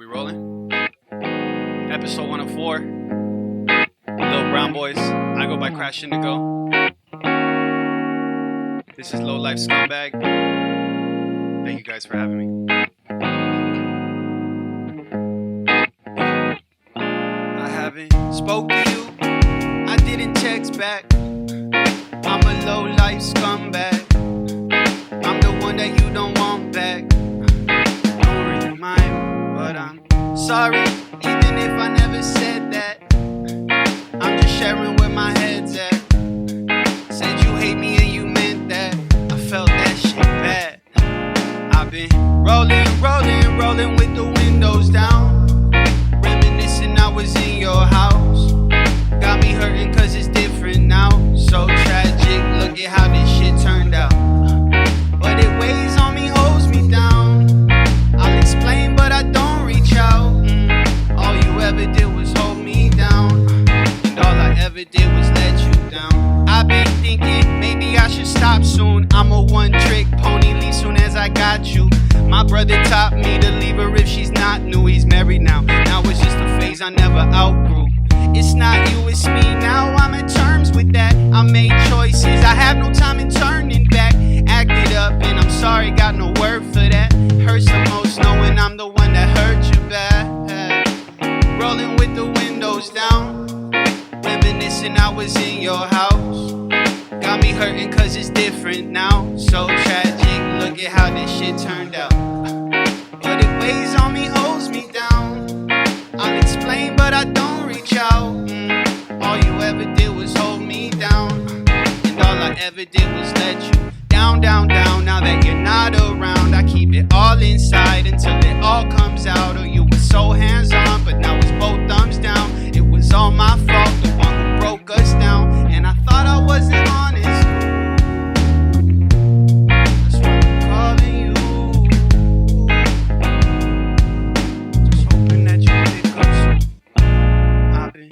Rolling. Episode 104. Little Brown Boys. I go by Krash Indigo. This is Lowlife Scumbag. Thank you guys for having me. I haven't spoke to you. I didn't text back. I'm a lowlife scumbag. I'm the one that you don't want back. Don't really mind, but I'm sorry, even if I never said that. I'm just sharing where my head's at. Said you hate me and you meant that. I felt that shit bad. I've been rolling with the windows down. Reminiscing I was in your house. Got me hurting cause it's different now. So tragic, look at how this shit turned out. But it weighs on me, holds me down. I'll explain but I don't reach out. All you ever did was hold me down. And all I ever did was let you down. I've been thinking maybe I should stop soon. I'm a one-trick pony, leave soon as I got you. My brother taught me to leave her if she's not new. He's married now. Now it's just a phase I never outgrew. It's not you, it's me. Now I'm at terms with that. I made choices. I have no time in turning back. Acted up and I'm sorry, got no word for that. Hurts the most knowing I'm the one that hurt you bad. Rolling with the windows down. Reminiscing I was in your house. Got me hurting cause it's different now. So tragic, look at how this shit turned out. But it weighs on me, holds me down. I'll explain but I don't reach out. All you ever did was hold me down. And all I ever did was let you down. Now that you're not around, I keep it all inside until it all comes out. Oh, you were so hands-on, but now it's both thumbs down. It was all my fault, the one who broke us down. And I thought I wasn't honest. That's why I'm calling you. Just hoping that you pick up soon. I've been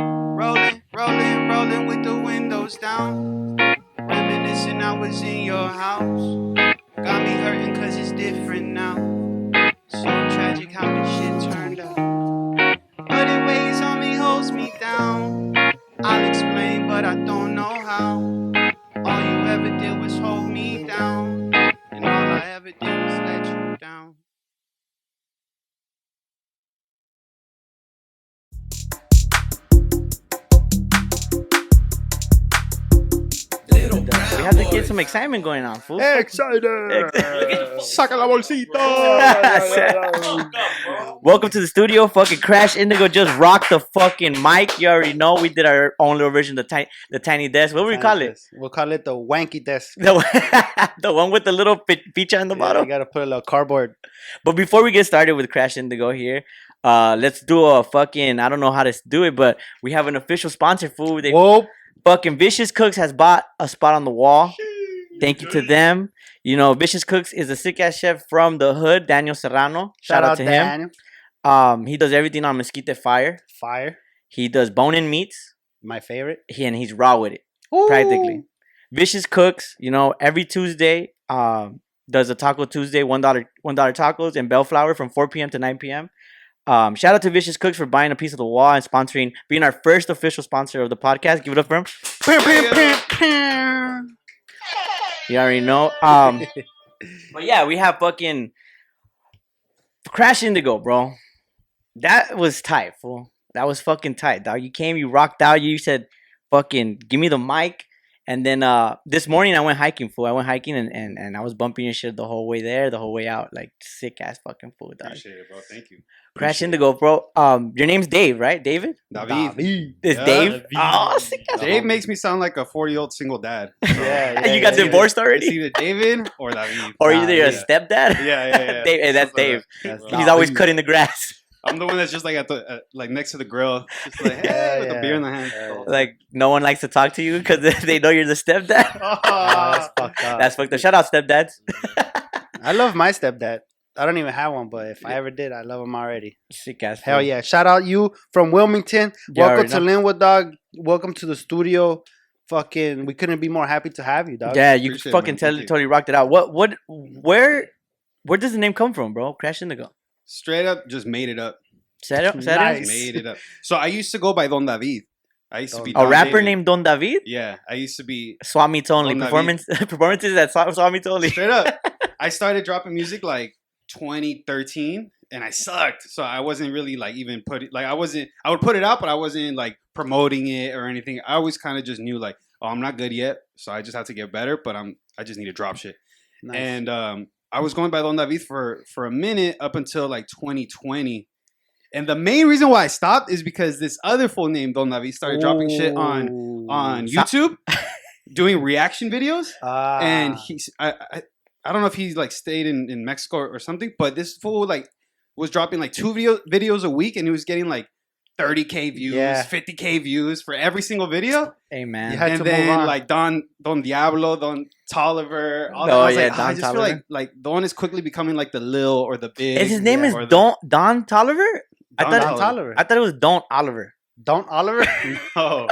rolling with the windows down. Reminiscing I was in your house. Got me hurting cause it's different now. So tragic how this shit turned out. But it weighs on me, holds me down. I'll explain but I don't know how. All you ever did was hold me down. And all I ever did was let you down. We have to get some excitement going on, fool. Excited! Saca la bolsita! Welcome to the studio. Fucking Krash Indigo just rocked the fucking mic. You already know we did our own little version, the tiny desk. What do we call it? We'll call it the Wonky desk. The one with the little feature on the bottom. You gotta put a little cardboard. But before we get started with Krash Indigo here, let's do a fucking, I don't know how to do it, but we have an official sponsor, fool. Whoa! Fucking Vicious Cooks has bought a spot on the wall. Thank you to them. You know, Vicious Cooks is a sick-ass chef from the hood, Daniel Serrano. Shout out to Daniel. him. He does everything on Mesquite Fire. He does bone-in meats. My favorite. And he's raw with it, practically. Vicious Cooks, you know, every Tuesday does a Taco Tuesday, $1 tacos in Bellflower from 4 p.m. to 9 p.m. Shout out to Vicious Cooks for buying a piece of the wall and sponsoring, being our first official sponsor of the podcast. Give it up for him. You already know. But yeah, we have fucking Krash Indigo, bro. That was tight, fool. That was fucking tight, dog. You came, you rocked out. You said, fucking, give me the mic. And then this morning I went hiking, fool. I went hiking and I was bumping your shit the whole way there, the whole way out. Like, sick-ass fucking fool, dog. Appreciate it, bro. Thank you. Krash Indigo, bro. Your name's Dave, right? David? David. It's Dave? Oh, sick. Dave makes me sound like a 40-year-old single dad. Yeah. You got divorced already? It's either David or David. Or either you're a stepdad? Yeah. Dave, hey, that's Dave. That. He's always cutting the grass. I'm the one that's just like at the like next to the grill, just like hey, with a beer in the hand. Like no one likes to talk to you because they know you're the stepdad. That's fucked up. That's fucked up. Shout out stepdads. I love my stepdad. I don't even have one, but if I ever did, I love him already. Sick ass. Hell yeah! Shout out you from Wilmington. Welcome to Linwood, dog. Welcome to the studio. Fucking, we couldn't be more happy to have you, dog. Yeah, you fucking totally rocked it out. Where does the name come from, bro? Krash Indigo. Straight up, just made it up. Nice. Made it up. So I used to go by Don David. I used to be a rapper named Don David. Yeah, I used to be Swap Meets Only performances at Swap Meets Only. Straight up. I started dropping music like 2013, and I sucked. So I wasn't really like even I would put it out, but I wasn't like promoting it or anything. I always kind of just knew like, oh, I'm not good yet, so I just have to get better. But I just need to drop shit. Nice. And I was going by Don David for a minute up until like 2020. And the main reason why I stopped is because this other fool named Don David started dropping shit on YouTube, doing reaction videos. And I don't know if he like stayed in Mexico or something, but this fool like was dropping like 2 videos a week, and he was getting like 30K views, 50K views for every single video. Hey man, and then like Don Diablo, Don Tolliver. I just feel like Don is quickly becoming like the Lil or the Big. His name is Don Tolliver. Don Tolliver. I thought it was Don Oliver. Don Oliver? No.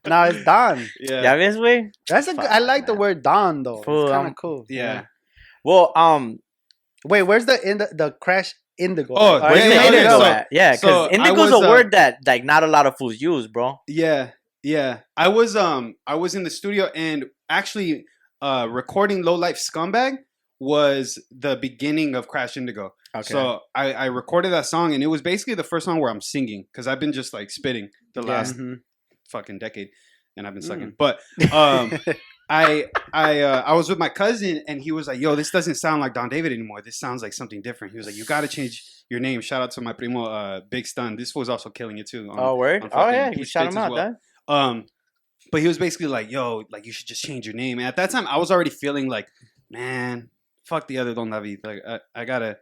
No, it's Don. Yeah. Ya ves, güey? I like the word Don though. Cool, it's kind of cool. Yeah. Well, wait, where's the Crash Indigo? Oh, where's the Indigo at? Yeah, because Indigo's a word that like not a lot of fools use, bro. Yeah. I was in the studio, and actually recording Lowlife Scumbag was the beginning of Crash Indigo. Okay. So I recorded that song, and it was basically the first song where I'm singing, because I've been just like spitting the last fucking decade, and I've been sucking. But I was with my cousin, and he was like, "Yo, this doesn't sound like Don David anymore. This sounds like something different." He was like, "You got to change your name." Shout out to my primo, Big Stun. This was also killing it too. Word? Oh yeah, you shout him out, well. But he was basically like, "Yo, like you should just change your name." And at that time, I was already feeling like, man, fuck the other Don David. Like I gotta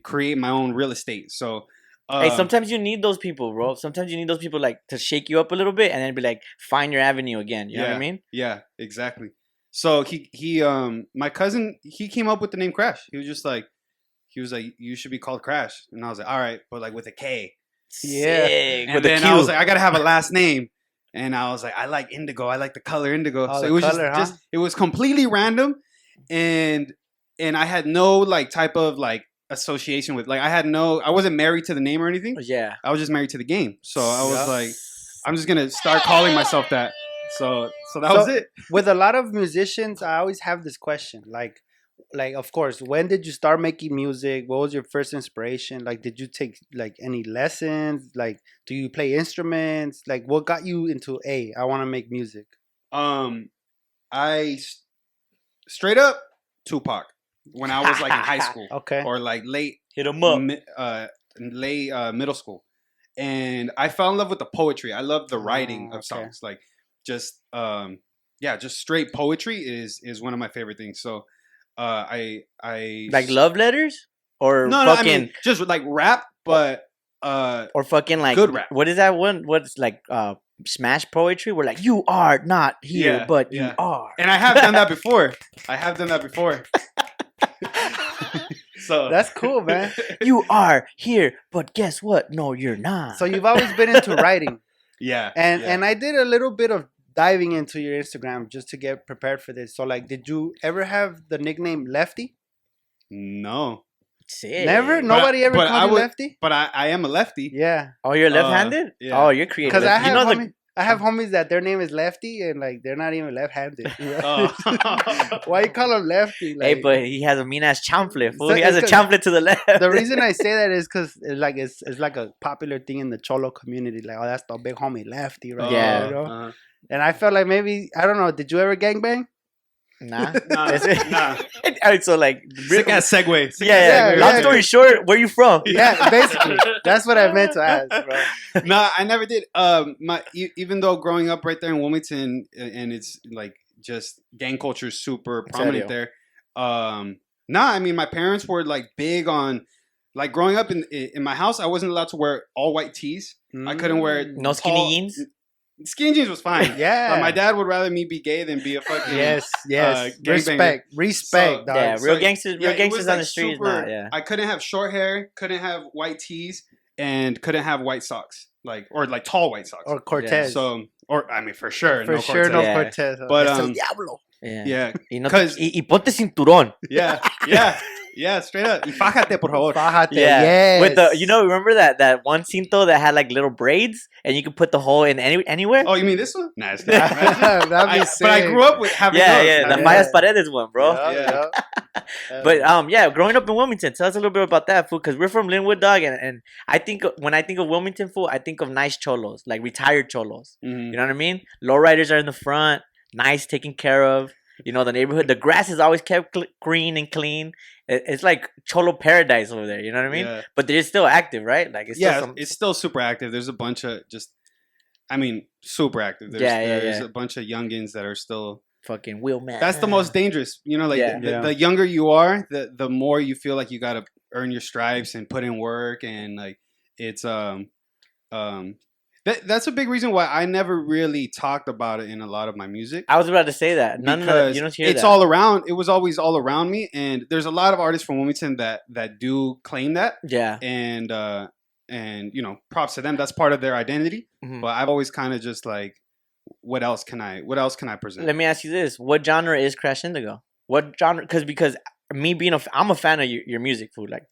create my own real estate. So hey, sometimes you need those people, bro. Sometimes you need those people like to shake you up a little bit, and then be like, find your avenue again. You know what I mean? Yeah, exactly. So he my cousin, he came up with the name Krash. He was like, you should be called Krash, and I was like, all right, but like with a K. Yeah. And with then I was like, I gotta have a last name. And I was like, I like indigo. I like the color indigo. So it was just it was completely random. And I had no like type of like association with, like, I wasn't married to the name or anything. Yeah. I was just married to the game. So I was like, I'm just gonna start calling myself that. So that was it. With a lot of musicians, I always have this question. Like of course, when did you start making music? What was your first inspiration? Like, did you take like any lessons? Like, do you play instruments? Like, what got you into I want to make music? I straight up Tupac when I was like in high school. Okay. Or like late hit 'em up. Middle school. And I fell in love with the poetry. I love the writing of songs. Like just straight poetry is one of my favorite things. So I like love letters or no, I mean just like rap, but or fucking like good rap. What is that one? What's like smash poetry? We're like, you are not here, but you are. And I have done that before. So that's cool, man. You are here, but guess what? No, you're not. So you've always been into writing. Yeah. And I did a little bit of diving into your Instagram just to get prepared for this. So like, did you ever have the nickname Lefty? No. Sick. Never? Nobody ever called you Lefty? But I am a lefty. Yeah. Oh, you're left-handed? Yeah. Oh, you're creative. Because I have homies that their name is Lefty and like they're not even left-handed. Why you call him Lefty? Like, hey, but he has a mean-ass champlet. He has a champlet to the left. The reason I say that is because it's like a popular thing in the Cholo community. Like, oh, that's the big homie Lefty, right? Yeah. You know? And I felt like maybe, I don't know, did you ever gangbang? Nah. Nah. All right, so like, sick ass segue. Long story short, where you from? Yeah, basically. That's what I meant to ask, bro. Nah, I never did. Even though growing up right there in Wilmington, and it's like just gang culture is super prominent there. I mean, my parents were like big on, like growing up in my house, I wasn't allowed to wear all white tees. I couldn't wear no skinny jeans. Skinny jeans was fine. Yeah. But my dad would rather me be gay than be a fucking yes. Respect, so, dog. Yeah, real gangsters on the streets. I couldn't have short hair, couldn't have white tees, and couldn't have white socks, or tall white socks or Cortez. Yeah. So, or I mean, for sure, no Cortez. But El Diablo. Yeah. Y ponte cinturón. Yeah. Yeah, straight up. Y fájate, por favor. Fájate, Yeah, yes. with the remember that one cinto that had like little braids and you could put the hole in anywhere. Oh, you mean this one? Nah, it's not. That'd be But I sick. grew up with having Yeah, those. yeah, the Yeah. Fallas Paredes one, bro. Yeah. But yeah, growing up in Wilmington, tell us a little bit about that, fool. Because we're from Linwood, dog, and I think when I think of Wilmington, fool, I think of nice cholos, like retired cholos. Mhm. You know what I mean? Lowriders are in the front, nice, taken care of. You know, the neighborhood, the grass is always kept green and clean. It's like cholo paradise over there. You know what I mean? Yeah. But they're still active, right? Like it's Yeah, still it's still super active. There's a bunch of super active. Yeah, There's yeah. a bunch of youngins that are still. fucking wheel man. That's the most dangerous. You know, like Yeah. the younger you are, the more you feel like you got to earn your stripes and put in work, and like it's that's a big reason why I never really talked about it in a lot of my music. I was about to say that. None of that, you don't hear it's that. all around. It was always all around me, and there's a lot of artists from Wilmington that do claim that, Yeah. and you know, props to them. That's part of their identity. Mhm. But I've always kind of just like, what else can I present? Let me ask you this: what genre is Crash Indigo? What genre? Because me being I'm a fan of your music, food. Like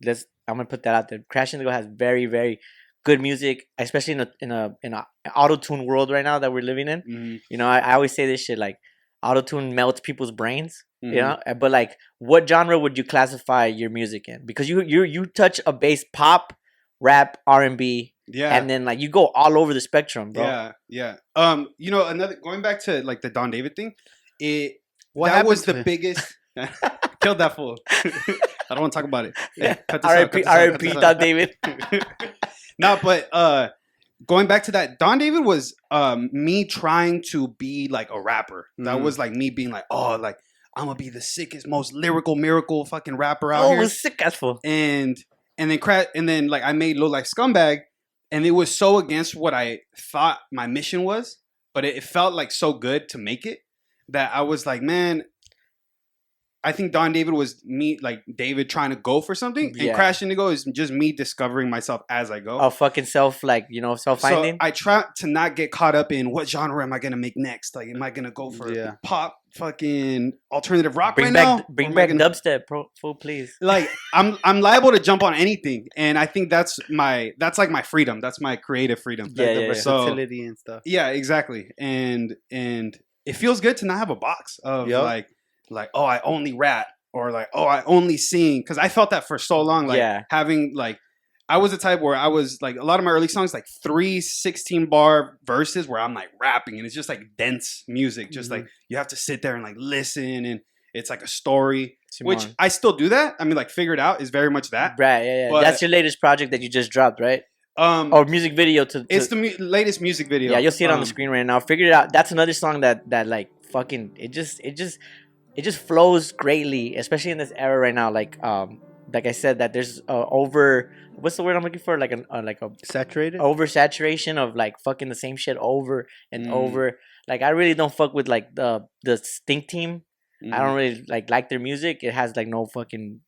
I'm gonna put that out there. Crash Indigo has very, very good music, especially in a auto tune world right now that we're living in. Mm-hmm. You know, I always say this shit like auto tune melts people's brains. Mm-hmm. You know, but like, what genre would you classify your music in? Because you touch a bass, pop, rap, R&B, yeah, and then like you go all over the spectrum, bro. Yeah. You know, another going back to like the Don David thing, that was the biggest. Killed that fool. I don't want to talk about it. Yeah. Cut this out, cut this out, cut R.I.P. this out. Don David. No, but going back to that, Don David was me trying to be like a rapper. That was like me being like, oh, like I'm gonna be the sickest, most lyrical miracle fucking rapper out here. Sick as fool. And then like I made Lowlife Scumbag, and it was so against what I thought my mission was, but it felt like so good to make it that I was like, man, I think Don David was me, like David trying to go for something, and Crash Indigo is just me discovering myself as I go. Oh, fucking self-finding. So I try to not get caught up in what genre am I gonna make next. Like, am I gonna go for pop, fucking alternative rock now? Bring back dubstep, fool, please. Like, I'm liable to jump on anything, and I think that's like my freedom. That's my creative freedom. Like the versatility and stuff. Yeah, exactly. And it feels good to not have a box of like, oh, I only rap, or like, oh, I only sing. Because I felt that for so long. Like, having, like, I was the type where I was, like, a lot of my early songs, like, 3 16-bar verses where I'm, like, rapping. And it's just, like, dense music. Just, like, you have to sit there and, like, listen. And it's, like, a story. Which I still do that. I mean, like, Figure It Out is very much that. Right, yeah. But that's your latest project that you just dropped, right? Or music video to it's the latest music video. Yeah, you'll see it on the screen right now. Figure It Out. That's another song that like, fucking, it just flows greatly, especially in this era right now. Like I said, that there's what's the word I'm looking for? Like a saturated, oversaturation of like fucking the same shit over and over. Like I really don't fuck with like the Stink Team. I don't really like their music. It has like no fucking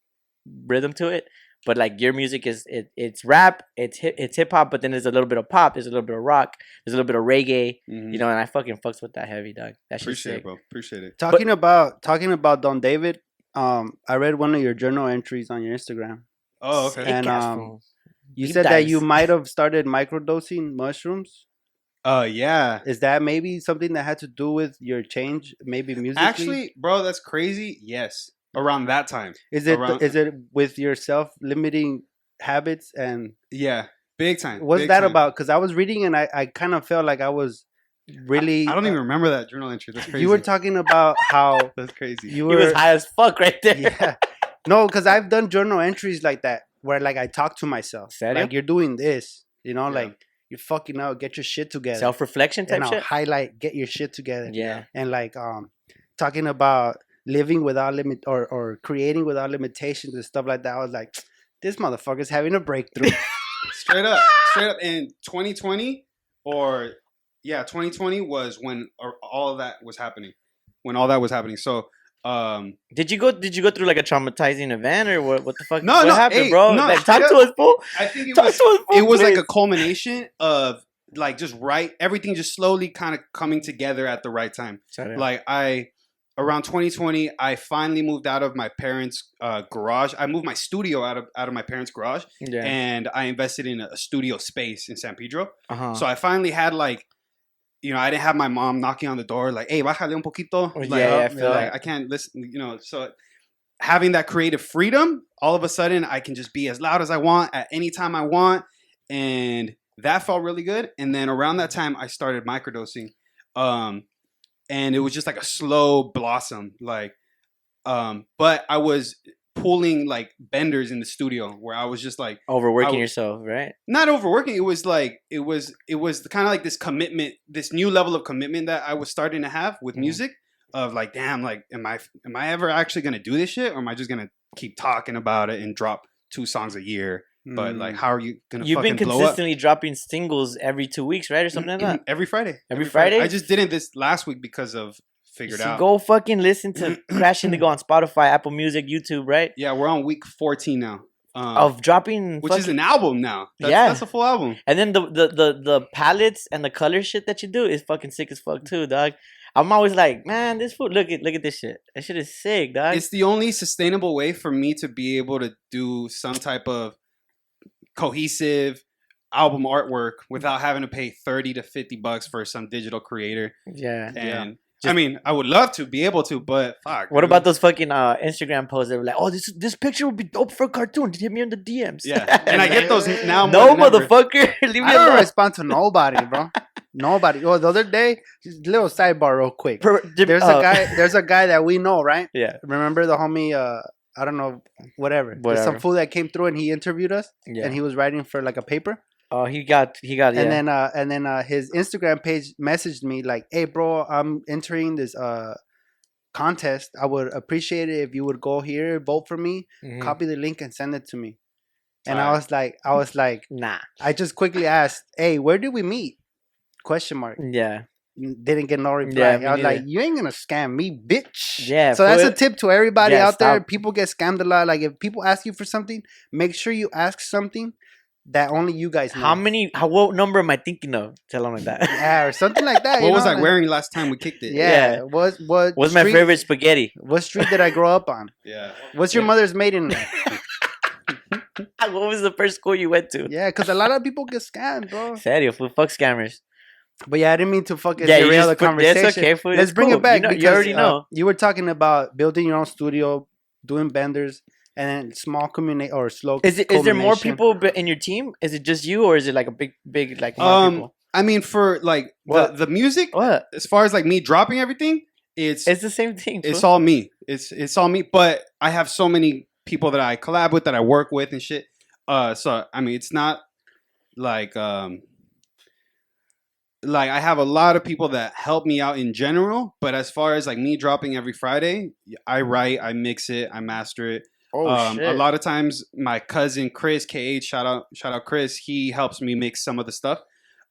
rhythm to it. But like your music it's rap, it's hip hop, but then there's a little bit of pop, there's a little bit of rock, there's a little bit of reggae, you know, and I fucking fucks with that heavy, dog. That shit's Appreciate sick. it, bro. Appreciate it. Talking about Don David, I read one of your journal entries on your Instagram. Oh, okay. And you said that you might have started microdosing mushrooms. Yeah. Is that maybe something that had to do with your change, maybe musically? Actually, bro, that's crazy. Yes. Around that time. Is it with your self-limiting habits and big time. What's that about? Because I was reading and I kind of felt like I was really. I don't even remember that journal entry. That's crazy. You were talking about how that's crazy. You was high as fuck right there. Yeah. No, because I've done journal entries like that where like I talk to myself. Serio? Like you're doing this, you know, like you're fucking out, get your shit together. Self-reflection type and I'll shit. highlight, get your shit together. Yeah. And like talking about living without limit or creating without limitations and stuff like that. I was like, this motherfucker's having a breakthrough. Straight up. In 2020 2020 was when all of that was happening. So did you go through like a traumatizing event or what the fuck? What happened, bro? No, like, talk to us, fool. I think it was like a culmination of like just everything just slowly kind of coming together at the right time. Like around 2020, I finally moved out of my parents' garage. I moved my studio out of my parents' garage, and I invested in a studio space in San Pedro. So I finally had like, you know, I didn't have my mom knocking on the door like, "Hey, bájale un poquito." Like, I feel like I can't listen. You know, so having that creative freedom, all of a sudden, I can just be as loud as I want at any time I want, and that felt really good. And then around that time, I started microdosing. And it was just like a slow blossom, like, but I was pulling like benders in the studio where I was just like overworking yourself, right? Not overworking. It was like it was kind of like this commitment, this new level of commitment that I was starting to have with music. Of like, damn, like, am I ever actually gonna do this shit, or am I just gonna keep talking about it and drop 2 songs a year? But like, how are you gonna? You've been blow consistently up? dropping singles every 2 weeks, right, or something like that. Every Friday. Every Friday. I just didn't this last week because of figured out. Go fucking listen to Krash Indigo on Spotify, Apple Music, YouTube, right? Yeah, we're on week 14 now. Of dropping, which is an album now. That's a full album. And then the palettes and the color shit that you do is fucking sick as fuck too, dog. I'm always like, man, this food. Look at this shit. That shit is sick, dog. It's the only sustainable way for me to be able to do some type of cohesive album artwork without having to pay $30 to $50 for some digital creator. Yeah, and I mean, I would love to be able to, but fuck. What about those fucking Instagram posts that were like, "Oh, this picture would be dope for a cartoon. Hit me in the DMs." Yeah, and I get those now. No, motherfucker. Leave me I don't alone. respond to nobody, bro. Nobody. Oh, the other day, just little sidebar, real quick. There's a guy that we know, right? Yeah. Remember the homie? I don't know, whatever. There's some fool that came through and he interviewed us, and he was writing for like a paper. Oh, he got. And then his Instagram page messaged me like, "Hey, bro, I'm entering this contest. I would appreciate it if you would go here, vote for me, copy the link, and send it to me." And I was like, nah. I just quickly asked, "Hey, where did we meet?" ? Yeah. Didn't get no reply. Yeah, I was like, "You ain't gonna scam me, bitch." Yeah. So that's a tip to everybody out there. Stop. People get scammed a lot. Like, if people ask you for something, make sure you ask something that only you guys know. What number am I thinking of? Tell them like that. Yeah, or something like that. What was I wearing last time we kicked it? Yeah. What's my favorite spaghetti? What street did I grow up on? Yeah. What's your mother's maiden name? What was the first school you went to? Yeah, because a lot of people get scammed, bro. Serio, fool. Fuck scammers. But yeah, I didn't mean to fucking derail the conversation. That's okay, fool. Let's bring it back. You already know. You were talking about building your own studio, doing benders, and then small community or slow. Is there more people in your team? Is it just you, or is it like a big like more people? I mean, for like the music, as far as like me dropping everything, it's the same thing. It's all me. It's all me. But I have so many people that I collab with, that I work with and shit. So I mean, it's not like I have a lot of people that help me out in general. But as far as like me dropping every Friday, I write, I mix it, I master it. Shit. A lot of times my cousin Chris KH, shout out Chris, he helps me mix some of the stuff.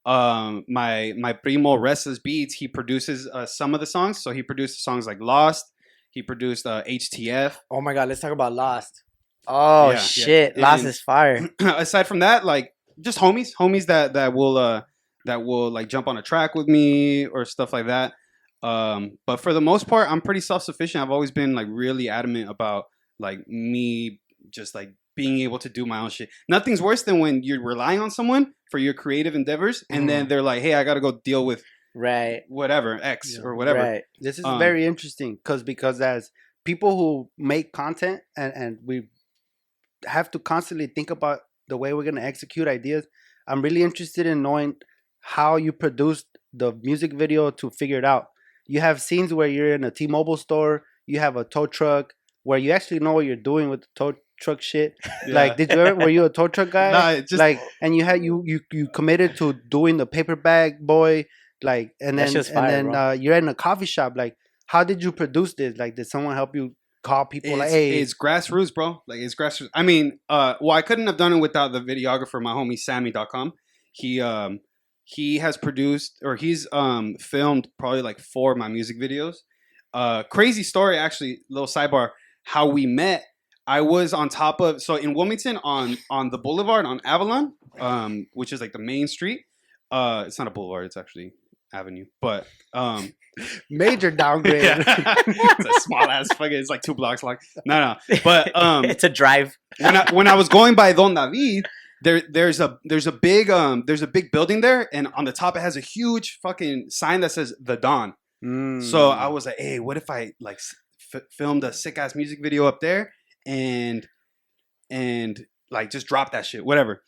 My primo Restless Beats, he produces some of the songs. So he produced songs like Lost. He produced HTF. Oh my god, let's talk about Lost. Oh yeah, shit, yeah. Lost is fire. Aside from that, like just homies that will like jump on a track with me or stuff like that. But for the most part, I'm pretty self-sufficient. I've always been like really adamant about like me just like being able to do my own shit. Nothing's worse than when you're relying on someone for your creative endeavors, and then they're like, "Hey, I gotta go deal with whatever X or whatever." Right. This is very interesting because as people who make content and we have to constantly think about the way we're gonna execute ideas, I'm really interested in knowing how you produced the music video to figure it out. You have scenes where you're in a T-Mobile store, you have a tow truck, where you actually know what you're doing with the tow truck shit. Yeah. Like, were you a tow truck guy? Nah, just like, and you committed to doing the paper bag boy, like, and then you're in a coffee shop. Like, how did you produce this? Like, did someone help you call people? It's grassroots, bro. Like, it's grassroots. I mean, I couldn't have done it without the videographer, my homie Sammy.com. He has produced, or he's filmed probably like 4 of my music videos. Crazy story, actually, little sidebar. How we met, I was on top of, so in Wilmington on the boulevard on Avalon, which is like the main street. It's not a boulevard, it's actually Avenue, but major downgrade. yeah. It's a small ass fucking. It's like 2 blocks long. No, but it's a drive. when I was going by Don David, there's a big building there, and on the top it has a huge fucking sign that says The Don. So I was like, hey, what if I like filmed a sick ass music video up there and like just drop that shit, whatever.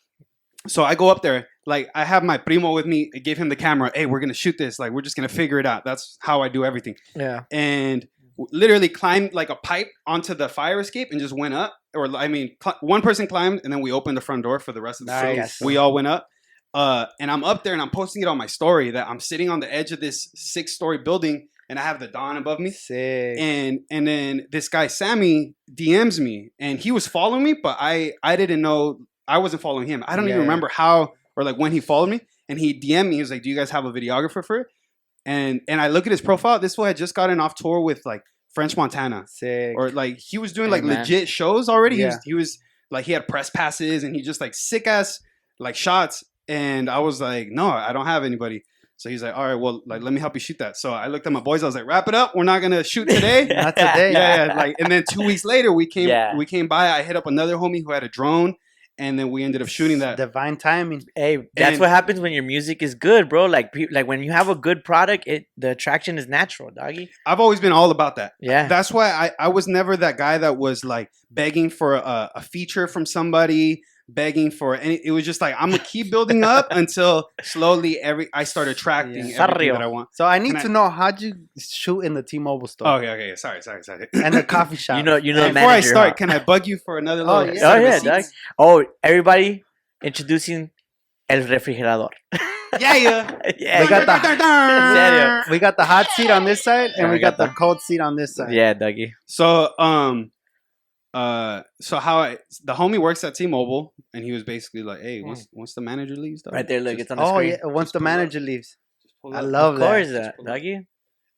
So I go up there, like I have my primo with me. I gave him the camera. Hey, we're gonna shoot this. Like we're just gonna figure it out. That's how I do everything. Yeah. And literally climbed like a pipe onto the fire escape and just went up. Or I mean, one person climbed and then we opened the front door for the rest of the Nice. crew. We all went up. And I'm up there and I'm posting it on my story that I'm sitting on the edge of this 6-story building and I have the dawn above me. Sick. And then this guy Sammy DMs me and he was following me, but I didn't know I wasn't following him. I don't even remember how or like when he followed me. And he DM'd me. He was like, "Do you guys have a videographer for it?" And I look at his profile. This fool had just gotten off tour with like French Montana. Sick. Or like he was doing like man. legit shows already. Yeah. He was like he had press passes and he just like sick ass like shots. And I was like, no, I don't have anybody. So he's like, all right, well, like let me help you shoot that. So I looked at my boys. I was like, wrap it up. We're not gonna shoot today. Not today. Yeah. Like, and then 2 weeks later, we came by. I hit up another homie who had a drone, and then we ended up shooting that. Divine timing. Hey, that's what happens when your music is good, bro. Like when you have a good product, the attraction is natural, doggy. I've always been all about that. Yeah. That's why I was never that guy that was like begging for a feature from somebody, begging for any. It was just like I'm gonna keep building up until slowly I start attracting everything that I want. So I need to know, how'd you shoot in the T-Mobile store? Okay. Sorry. And the coffee shop. You know the Before manager. I start, can I bug you for another little? yeah. set of Oh yeah, receipts? dog. Oh, everybody, introducing El Refrigerador. Yeah. Yeah, We got serio. we got the hot seat on this side, and Yeah, we got the cold seat on this side. Yeah, doggy. So so the homie works at T-Mobile, and he was basically like, "Hey, once the manager leaves, dog, Right there, look, just it's on the Oh screen. yeah, once the pull up. manager leaves. pull I up." love Of that. course, doggy.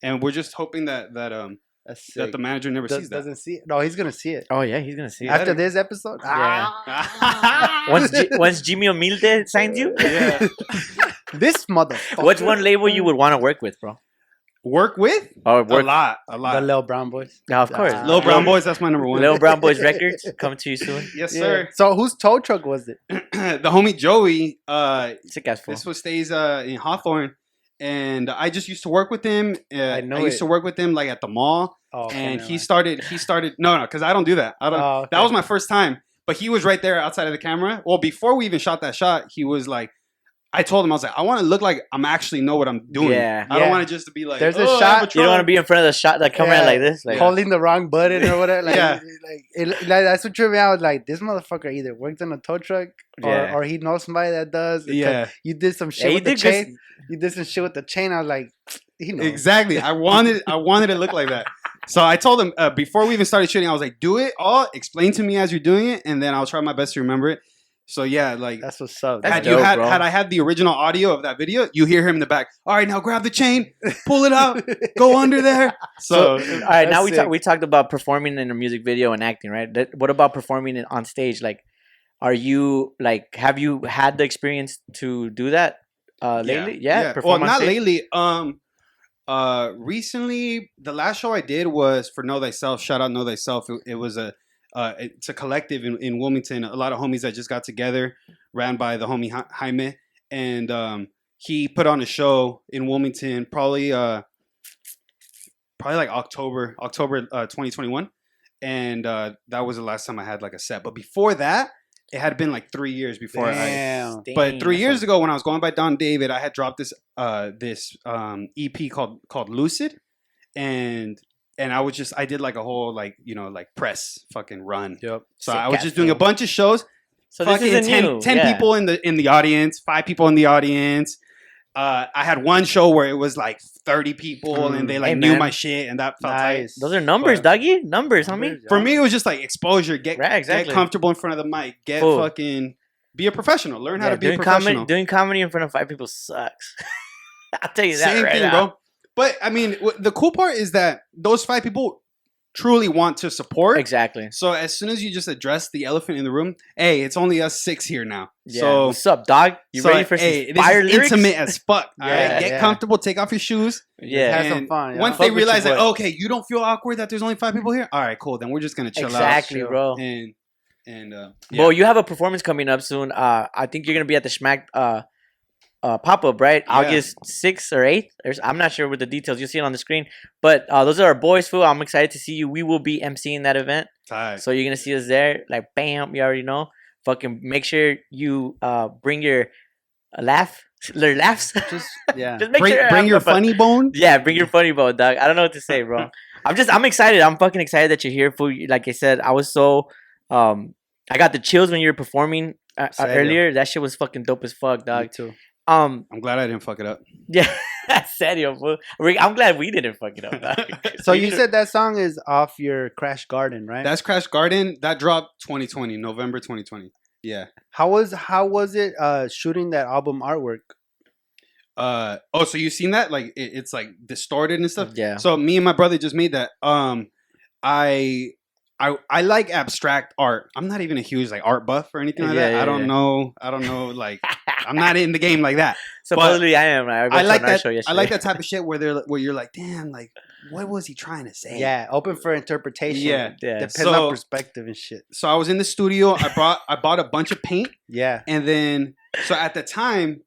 And we're just hoping that That's sick. that the manager never sees that. Doesn't see it. No, he's gonna see it Oh yeah, he's gonna see it. after this episode. Yeah. Once Jimmy Humilde signs you, Yeah. This motherfucker. what's one label you would want to work with, bro? Work with Or a work? lot. The Lil Brown Boys. Yeah, of course. Lil Lil Brown Boys, that's my number one. Little Brown Boys Records coming to you soon. Yes, Yeah. sir. So whose tow truck was it? The homie Joey, Sick ass fool. this one stays in Hawthorne, and I just used to work with him. I know used it. to work with him like at the mall, Oh, okay, and never he mind. started. No, because I don't do that. I don't. Oh, okay. That was my first time, but he was right there outside of the camera. Well, before we even shot that shot, he was like, I told him, I was like, I want to look like I'm actually know what I'm doing. Yeah. I don't want to just to be like, There's a "Oh, I shot- have a You don't want to drone." be in front of the shot, like come around like this. Like, holding the wrong button or whatever. Like, Yeah. like that's what tripped me out. Like, this motherfucker either worked on a tow truck Yeah. or he knows somebody that does. Yeah. You did some shit Yeah, he with the did good- chain. You did some shit with the chain. I was like, he knows. Exactly. I wanted to look like that. So I told him before we even started shooting, I was like, do it all, explain to me as you're doing it, and then I'll try my best to remember it. So yeah, like That's what's up. That's had dope, had bro. I had the original audio of that video, you hear him in the back. All right, now grab the chain, pull it out, go under there. So all right, now That's sick. we talked about performing in a music video and acting, right? What about performing it on stage? Like, have you had the experience to do that lately? Yeah, Well, perform on not stage? lately. Recently, the last show I did was for Know Thyself. Shout out Know Thyself. It was it's a collective in Wilmington. A lot of homies that just got together, ran by the homie Jaime, and he put on a show in Wilmington, probably like October 2021, and that was the last time I had like a set. But before that, it had been like 3 years before Damn. But 3 years ago, when I was going by Don David, I had dropped this EP called Lucid, and I did like a whole like press fucking run. Yep. So Sick I was ass, just doing a bro. bunch of shows. So this Fucking isn't new. 10 Yeah. people in the audience, 5 people in the audience. I had one show where it was like 30 people, and they like Hey, knew man. my shit, and that felt tight. Nice. Those are numbers, But- doggy. Numbers, homie. For me, it was just like exposure. Get Right, exactly. get comfortable in front of the mic. Get Cool. fucking be a professional. Learn how Yeah, to be a professional. doing comedy in front of 5 people sucks. I'll tell you that Same right thing, now. bro. But I mean, the cool part is that those 5 people truly want to support. Exactly. So as soon as you just address the elephant in the room, hey, it's only us 6 here now. Yeah. So what's up, dog? You ready for some fire lyrics? Intimate as fuck. Yeah, All right, get comfortable. Take off your shoes. Yeah. Have And some fun. once they realize that, okay, you don't feel awkward that there's only 5 people here. All right, cool. Then we're just gonna chill out. Exactly, bro. And yeah. Well, you have a performance coming up soon. I think you're gonna be at the Schmack pop up, right? Yeah. August 6th or 8th. I'm not sure with the details. You'll see it on the screen. But those are our boys, fool. I'm excited to see you. We will be emceeing that event. Tight. So you're gonna see us there. Like, bam, you already know. Fucking make sure you bring your laughs. Just Just make sure bring your funny bone. Yeah, bring your funny bone, dog. I don't know what to say, bro. I'm excited. I'm fucking excited that you're here, fool. Like I said, I was so I got the chills when you were performing earlier. That shit was fucking dope as fuck, dog. Me too. I'm glad I didn't fuck it up. Yeah, serio, fool. I'm glad we didn't fuck it up, dog. So you said that song is off your Crash Garden, right? That's Crash Garden. That dropped 2020, November 2020. Yeah. How was it shooting that album artwork? So you've seen that? Like it's like distorted and stuff. Yeah. So me and my brother just made that. I like abstract art. I'm not even a huge like art buff or anything like that. I don't know. Like I'm not in the game like that. Supposedly I am. I like that. I like that type of shit where you're like, damn, like what was he trying to say? Yeah, open for interpretation. Yeah. Depends on perspective and shit. So I was in the studio. I bought a bunch of paint. Yeah. And then so at the time,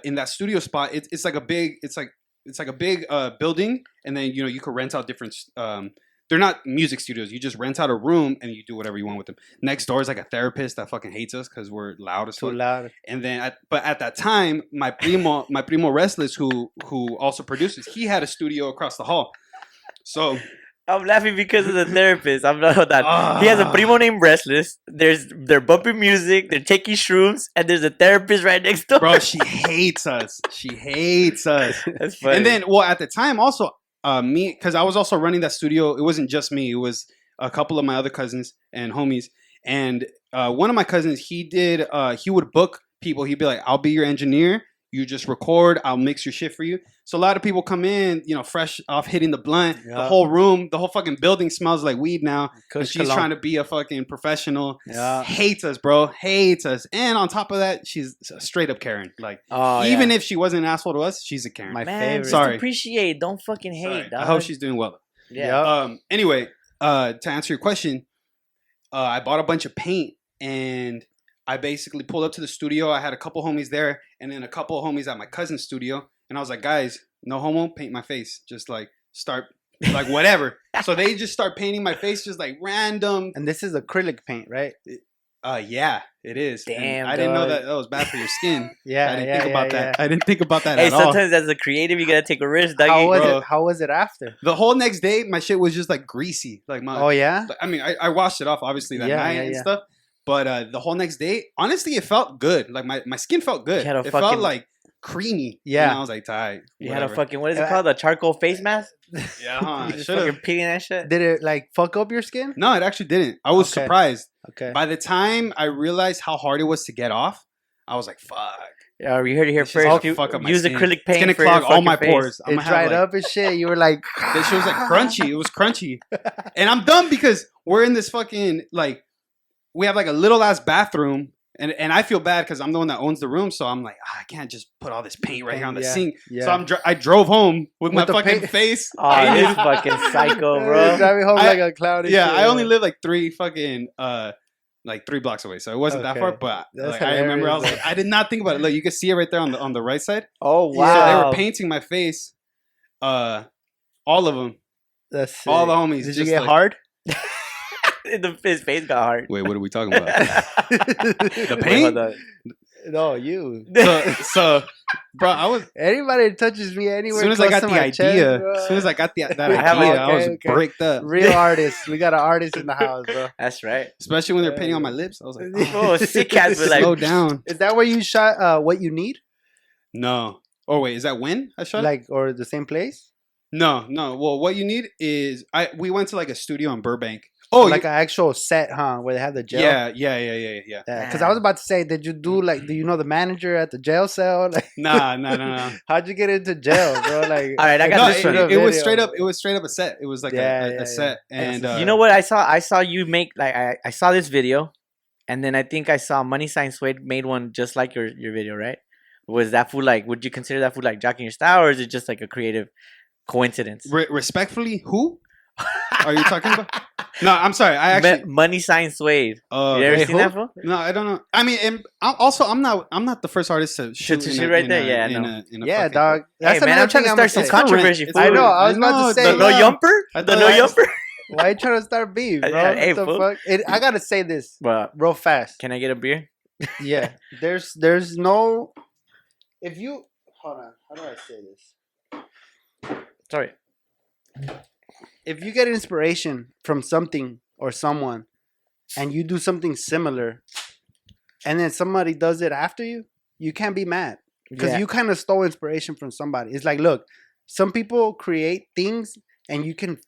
in that studio spot, it's like a big building, and then you could rent out different. They're not music studios. You just rent out a room and you do whatever you want with them. Next door is like a therapist that fucking hates us because we're loud as fuck. Too loud. And then, but at that time, my primo Restless, who also produces, he had a studio across the hall. So I'm laughing because of the therapist. I'm not that. He has a primo named Restless. They're bumping music. They're taking shrooms, and there's a therapist right next door. Bro, she hates us. She hates us. That's funny. And then, well, at the time also. Me, because I was also running that studio. It wasn't just me. It was a couple of my other cousins and homies. And one of my cousins, he would book people. He'd be like, I'll be your engineer. You just record. I'll mix your shit for you. So a lot of people come in, fresh off hitting the blunt. Yeah. The whole room, the whole fucking building smells like weed now. And she's trying to be a fucking professional. Yeah. Hates us, bro. Hates us. And on top of that, she's a straight up Karen. Like, even if she wasn't an asshole to us, she's a Karen. My favorite. Sorry. Appreciate. Don't fucking hate, dog. I hope she's doing well. Yeah. Anyway, to answer your question, I bought a bunch of paint and I basically pulled up to the studio. I had a couple homies there and then a couple homies at my cousin's studio. And I was like, guys, no homo, paint my face. Just like start, like whatever. So they just start painting my face just like random. And this is acrylic paint, right? Yeah, it is. Damn, I didn't know that was bad for your skin. Yeah, I didn't think about that. I didn't think about that hey, at all. sometimes as a creative, you gotta take a risk, doggy. How was it after? The whole next day, my shit was just like greasy. Like my. Oh yeah. I mean, I washed it off obviously that night and stuff. But the whole next day, honestly, it felt good. Like my skin felt good. It felt like creamy. Yeah. And I was like, tight. You had a fucking, what is it called? A charcoal face mask? Yeah, just fucking peeling that shit. Did it like fuck up your skin? No, it actually didn't. I was surprised. Okay. By the time I realized how hard it was to get off, I was like, fuck. Yeah, you heard it here first. Use acrylic paint. It's gonna clog all my pores. It dried up and shit. You were like, this shit was like crunchy. It was crunchy. And I'm dumb because we're in this fucking like, we have like a little ass bathroom. And I feel bad because I'm the one that owns the room, so I'm like, I can't just put all this paint right here on the sink. Yeah. So I drove home with my fucking face. Oh, this fucking psycho, bro! Driving home like a clown. Yeah, I only live like 3 blocks away, so it wasn't that far. But like, I remember I was like, I did not think about it. Look, you can see it right there on the right side. Oh wow! So they were painting my face, all of them. That's sick. All the homies. Did you get hard? His face got hard. Wait, what are we talking about? The paint? No, you. So, bro, I was. Anybody that touches me anywhere. As soon as I got the idea, I was bricked up. Real artists. We got an artist in the house, bro. That's right. Especially when they're painting on my lips. I was like, oh, SICKASS. Like, slow down. Is that where you shot What You Need? No. Oh, wait, is that when I shot it? Or the same place? No. Well, What You Need is we went to like a studio in Burbank. Oh, like an actual set, huh? Where they have the jail. Yeah. Because I was about to say, did you do like? Do you know the manager at the jail cell? Like, Nah. how'd you get into jail, bro? Like, All right, I got this one. It was straight up. It was straight up a set. It was like a set. And you know what I saw? I saw you make like I saw this video, and then I think I saw Money Sign Suede made one just like your video, right? Was that food like? Would you consider that food like jocking your style, or is it just like a creative coincidence? Respectfully, who are you talking about? No, I'm sorry. I actually Money Sign Suede. You ever seen that fool? No, I don't know. I mean, and I'm not the first artist to shoot right there. Yeah, I know. Yeah, dog. Hey man, I'm trying to start some controversy. I know. I was about to say the no yumper. The no yumper. Why are you trying to start beef, bro? Hey, what the fuck? I gotta say this real fast. Can I get a beer? Yeah. There's no. If you hold on, how do I say this? Sorry. If you get inspiration from something or someone, and you do something similar, and then somebody does it after you, you can't be mad because you kind of stole inspiration from somebody. It's like, look, some people create things, and you can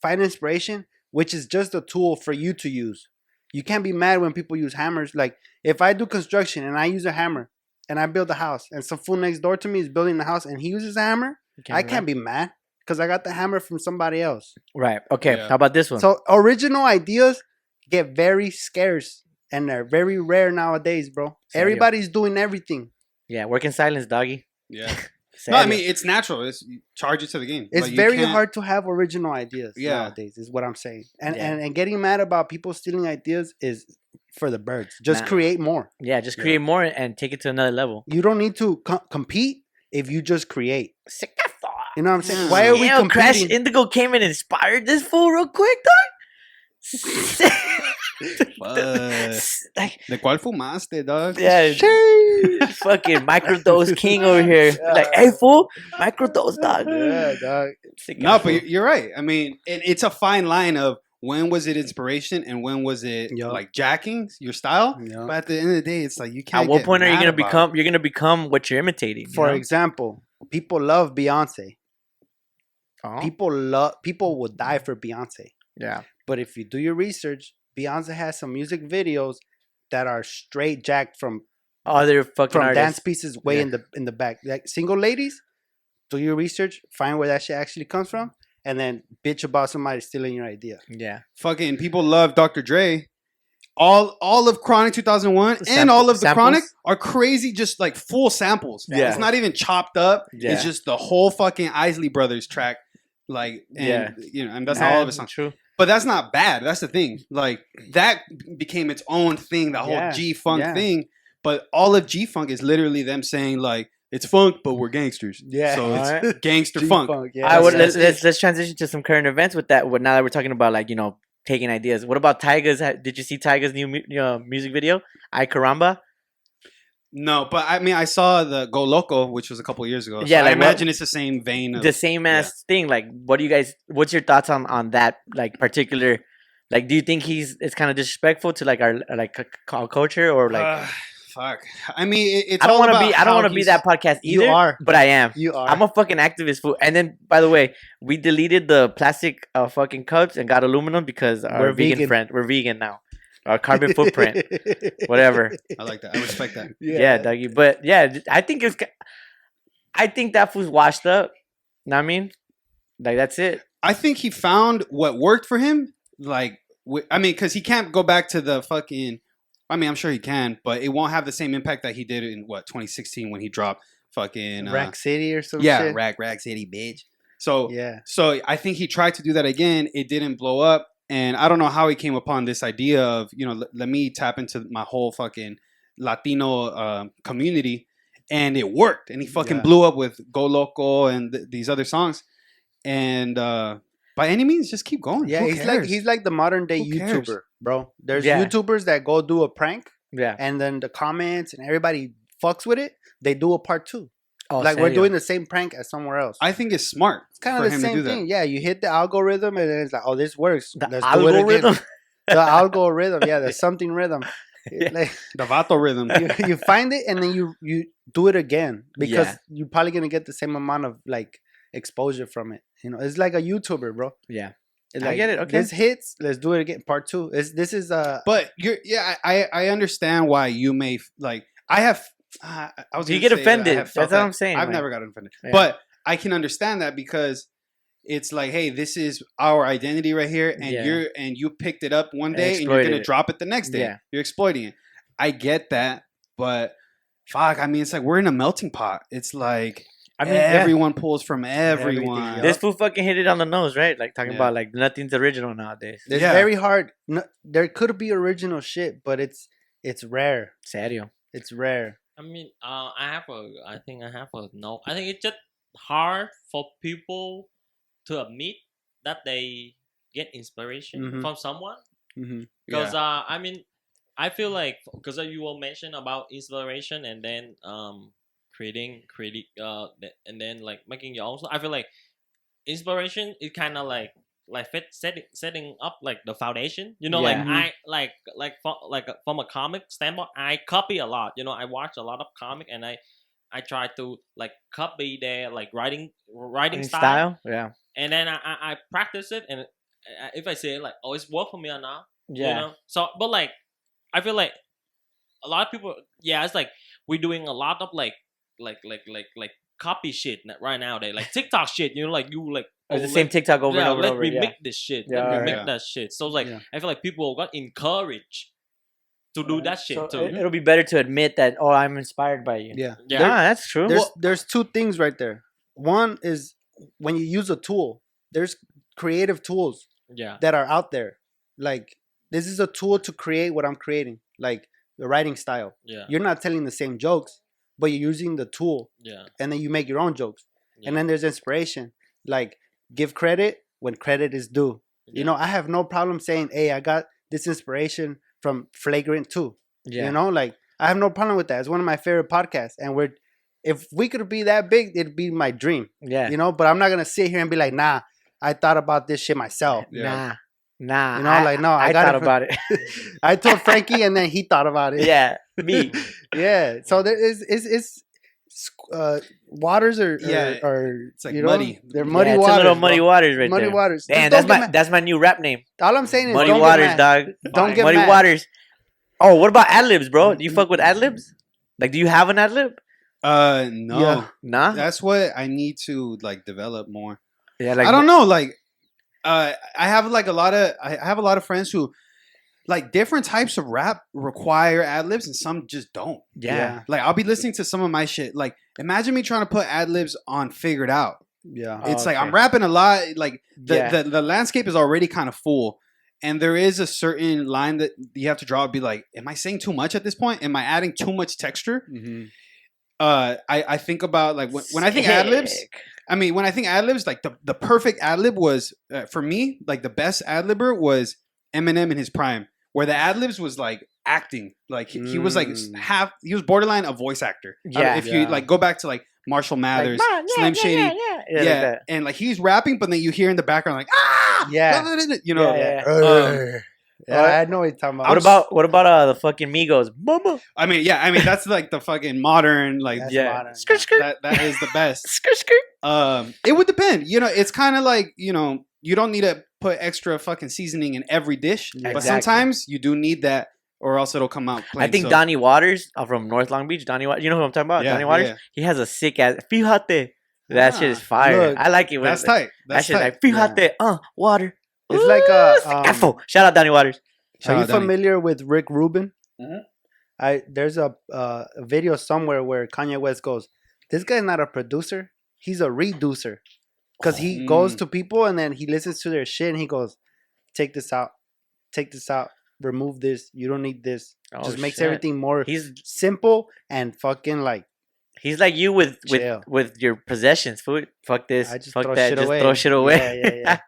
find inspiration, which is just a tool for you to use. You can't be mad when people use hammers. Like if I do construction and I use a hammer and I build a house, and some fool next door to me is building the house and he uses a hammer, I can't be mad. Because I got the hammer from somebody else. Right. Okay. Yeah. How about this one? So original ideas get very scarce. And they're very rare nowadays, bro. Everybody's doing everything. Yeah. Work in silence, doggy. Yeah. No, I mean, it's natural. You charge it to the game. It's very hard to have original ideas nowadays, is what I'm saying. And getting mad about people stealing ideas is for the birds. Just create more. Yeah. Just create more and take it to another level. You don't need to compete if you just create. SICKASS. You know what I'm saying? Why are we competing? Crash Indigo came and inspired this fool real quick, dog. Like, ¿de cuál fumaste, dog? Yeah, fucking microdose king over here. Like, hey, fool, microdose, dog. Yeah, dog. No, but you're right. I mean, it's a fine line of when was it inspiration and when was it like jacking your style. But at the end of the day, it's like you can't. At what point are you gonna become? You're gonna become what you're imitating. For example, people love Beyonce. People would die for Beyonce. Yeah. But if you do your research, Beyonce has some music videos that are straight jacked from other fucking artists. Dance pieces way in the back. Like single ladies, do your research, find where that shit actually comes from, and then bitch about somebody stealing your idea. Yeah. Fucking people love Dr. Dre. All of Chronic 2001 and all of the samples? Chronic are crazy, just like full samples. Yeah. It's not even chopped up. Yeah. It's just the whole fucking Isley Brothers track. Like, and you know, and that's not all of it. True. But that's not bad. That's the thing. Like that became its own thing, the whole G-Funk thing. But all of G-Funk is literally them saying like, it's funk, but we're gangsters. Yeah. So it's gangster funk. Yeah. Let's transition to some current events with that. Now that we're talking about like, you know, taking ideas. What about Tyga's? Did you see Tyga's new music video? Ay Caramba? No, but I mean, I saw the Go Loco, which was a couple of years ago. Yeah, so like, I imagine it's the same vein. The same ass thing. Like, what do you guys? What's your thoughts on that? Like, particular. Like, do you think it's kind of disrespectful to like our culture or like? Fuck. I mean, it's. I don't want to be. I don't want to be that podcast either. You are, but I am. You are. I'm a fucking activist fool. And then, by the way, we deleted the plastic fucking cups and got aluminum because our vegan friend. We're vegan now. Our carbon footprint, whatever. I like that. I respect that. Yeah, Dougie. But yeah, I think that fool's washed up. Know what I mean? Like that's it. I think he found what worked for him. Like, I mean, because he can't go back to the fucking. I mean, I'm sure he can, but it won't have the same impact that he did in 2016 when he dropped fucking Rack City or something. Yeah, Rack City, bitch. So so I think he tried to do that again. It didn't blow up. And I don't know how he came upon this idea of, you know, let me tap into my whole fucking Latino community. And it worked. And he fucking blew up with Go Loco and these other songs. And by any means, just keep going. Yeah, he's like the modern day YouTuber, bro. There's YouTubers that go do a prank. Yeah. And then the comments and everybody fucks with it. They do a part 2. Oh, like we're doing the same prank as somewhere else. I think it's smart. It's kind of the same thing. Yeah, you hit the algorithm and then it's like, oh, this works. Let's algorithm? Do it again. The algorithm. Yeah, the something rhythm. Like, the vato rhythm. You find it and then you do it again because you're probably gonna get the same amount of like exposure from it. You know, it's like a YouTuber, bro. Yeah. Like, I get it. Okay. This hits. Let's do it again. Part 2. This is But I understand why you may like. I have. I was. You gonna get say that I offended. have felt That's what that. I'm saying. I've like, never gotten offended, Yeah. but I can understand that because it's like, hey, this is our identity right here, and you picked it up one day and you're gonna drop it the next day. Yeah. You're exploiting it. I get that, but fuck, I mean, it's like we're in a melting pot. It's like everyone pulls from everyone. This fool fucking hit it on the nose, right? Like talking about like nothing's original nowadays. It's very hard. No, there could be original shit, but it's rare. Serio. It's rare. I mean, I think I have a no. I think it's just hard for people to admit that they get inspiration from someone. Because I mean, I feel like because you will mention about inspiration and then creating and then like making your own. I feel like inspiration is kind of like setting up like the foundation. You know, like from a comic standpoint, I copy a lot. You know, I watch a lot of comic and I try to like copy their like writing style. Yeah. And then I practice it, and if I say like, oh, it's work for me or not, yeah. You know. So, but like, I feel like a lot of people, it's like we're doing a lot of like copy shit right now. They like TikTok shit, you know, like you like the same TikTok over and over. Let me make this shit. Let me make that shit. So like, I feel like people got encouraged to do that shit too. It'll be better to admit that. Oh, I'm inspired by you. Yeah. That's true. There's two things right there. One is when you use a tool. There's creative tools. That are out there. Like this is a tool to create what I'm creating. Like the writing style. Yeah. You're not telling the same jokes, but you're using the tool. Yeah. And then you make your own jokes. Yeah. And then there's inspiration. Like give credit when credit is due. Yeah. You know, I have no problem saying, hey, I got this inspiration from Flagrant 2. Yeah. You know, like I have no problem with that. It's one of my favorite podcasts. And if we could be that big, it'd be my dream. Yeah. You know, but I'm not gonna sit here and be like, nah, I thought about this shit myself. Yeah. Nah. You know, like no, I thought about it. I told Frankie and then he thought about it. Yeah. Me. Yeah. So there is waters are it's like you know, muddy. They're muddy it's waters. A little muddy waters right muddy there. Waters. Damn, that's my new rap name. All I'm saying is Muddy Waters, dog. Don't get Muddy mad. Waters. Oh, what about ad-libs, bro? Do you fuck with ad-libs? Like, do you have an ad-lib? No. Yeah. Nah? That's what I need to like develop more. Yeah, like I don't know, like I have a lot of friends who like different types of rap require ad-libs and some just don't. Yeah. Like I'll be listening to some of my shit. Like imagine me trying to put ad-libs on Figured Out. Yeah. It's like I'm rapping a lot. Like the landscape is already kind of full. And there is a certain line that you have to draw. Be like, am I saying too much at this point? Am I adding too much texture? Mm-hmm. I think about like when I think ad-libs. I mean, when I think ad-libs, like the perfect ad-lib was for me, like the best ad-libber was Eminem in his prime, where the ad-libs was like acting. Like he was like he was borderline a voice actor. Yeah. If you like go back to like Marshall Mathers, like, Slim Shady, like and like he's rapping, but then you hear in the background like you know, I know what you're talking about. What about the fucking Migos? Mama. I mean, that's like the fucking modern, like modern. That is the best. It would depend. You know, it's kind of like, you know, you don't need to put extra fucking seasoning in every dish, but sometimes you do need that, or else it'll come out plain. I think Donnie Waters from North Long Beach. Donnie Waters, you know who I'm talking about? Donnie Waters. Yeah. He has a sick ass. Fíjate. That shit is fire. Look, I like it. That's tight. That shit like fíjate. Water. It's like a shout out Donnie Waters. Are you familiar with Rick Rubin? Mm-hmm. There's a video somewhere where Kanye West goes, this guy's not a producer, he's a reducer. Because he goes to people and then he listens to their shit and he goes, take this out, remove this, you don't need this. Just makes everything more simple and fucking like. He's like you with your possessions, food. Fuck this, I just fuck throw that, shit just away. Throw shit away. Yeah.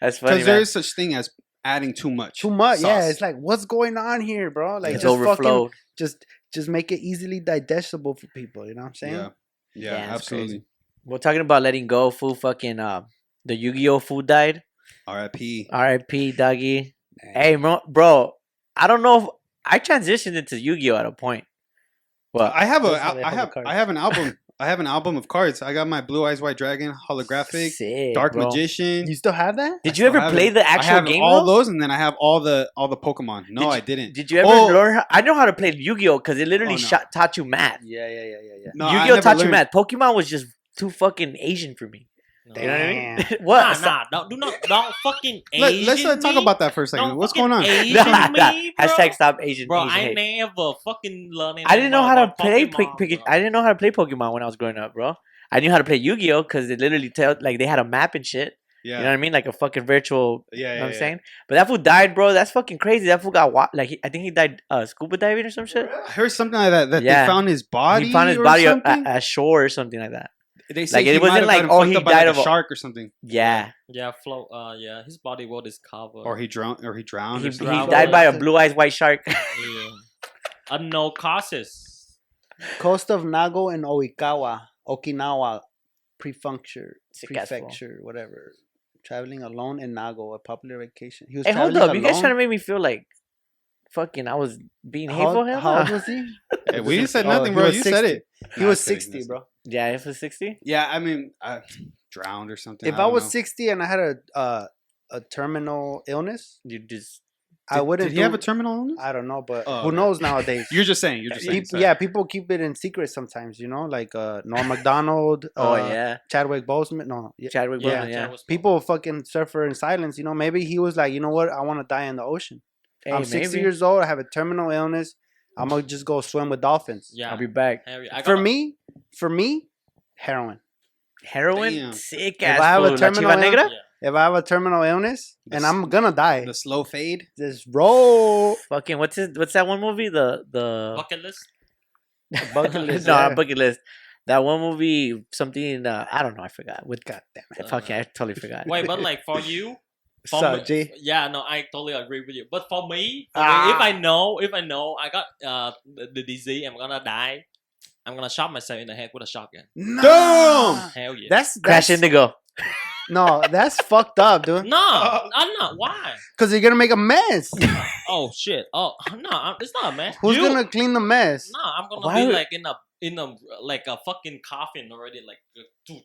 That's funny. Because there is such thing as adding too much. Yeah. It's like, what's going on here, bro? Like, it's just overflowed. Fucking, just make it easily digestible for people. You know what I'm saying? Yeah, absolutely. Crazy. We're talking about letting go. Fool, fucking the Yu-Gi-Oh food died. R.I.P. Doggy. Hey, bro. I don't know if I transitioned into Yu-Gi-Oh at a point. Well, I have an album I have an album of cards. I got my Blue Eyes White Dragon holographic, Sick, Dark bro. You Magician. still have that? Did you ever play the I actual have game? all though? those, and then I have all the Pokemon. No, I didn't. Did you ever learn? I know how to play Yu-Gi-Oh because it literally taught you math. Yeah. No, Yu-Gi-Oh taught you math. Pokemon was just too fucking Asian for me. No. You know what I mean? What? Don't fucking Asian Let's talk about that for a second. Don't What's going on? Asian me, bro. Hashtag stop Asian. Bro, Asian I hate. never fucking learned. I didn't know how to play. Pokemon, I didn't know how to play Pokemon when I was growing up, bro. I knew how to play Yu-Gi-Oh because it literally like they had a map and shit. Yeah. You know what I mean? Like a fucking virtual. Yeah, You know what I'm saying? But that fool died, bro. That's fucking crazy. That fool got I think he died scuba diving or some shit. I heard something like that. They found his body. He found his body at shore or something like that. They say Like, he it wasn't might have like, gotten he fucked up by, died like, of a shark or something. Yeah. Yeah, his body was discovered. Or he drowned. He drowned. died by a blue eyes white shark. Yeah. Unknown causes. Coast of Nago and Okinawa prefecture, SICKASS, whatever. Traveling alone in Nago, a popular vacation. He was Hey, hold traveling up! You guys alone. trying to make me feel like fucking I was being hateful? Hell How old no. was he? Hey, we didn't say Oh, nothing, he bro. was You 60. said it. He was 60, bro. Yeah, it was 60. Yeah, I mean, I drowned or something. If I was don't know. 60 and I had a terminal illness, You just I wouldn't. Did he have a terminal illness? I don't know, but Oh, who okay. knows nowadays? You're just saying. People, yeah, people keep it in secret sometimes. You know, like Norm Macdonald. yeah, Chadwick Boseman. No, Chadwick yeah. Boseman. Yeah, people fucking suffer in silence. You know, maybe he was like, you know what? I want to die in the ocean. Hey, I'm 60 maybe. years old. I have a terminal illness. I'm gonna just go swim with dolphins. Yeah. I'll be back. For me, heroin. Heroin, Damn. sick If ass. I have a fool. La terminal Chiva Negra? If I have a terminal illness and I'm gonna die, The slow fade. just roll. Fucking what's that one movie? The Bucket list. Bucket list. no, yeah. bucket list. That one movie, something I don't know. I forgot. With God damn it. fucking, I totally forgot. Wait, but like for you, for So, me- G. yeah, no, I totally agree with you. But for me, Ah. if I know I got the disease, I'm gonna die. I'm gonna shot myself in the head with a shotgun. Nah. Hell yeah. That's Crash Indigo. no, that's fucked up, dude. No, I'm not. Why? Because you're gonna make a mess. Oh shit. Oh no, it's not a mess. Who's You- gonna clean the mess? No, I'm gonna Why be would- like in a like a fucking coffin already, like toot.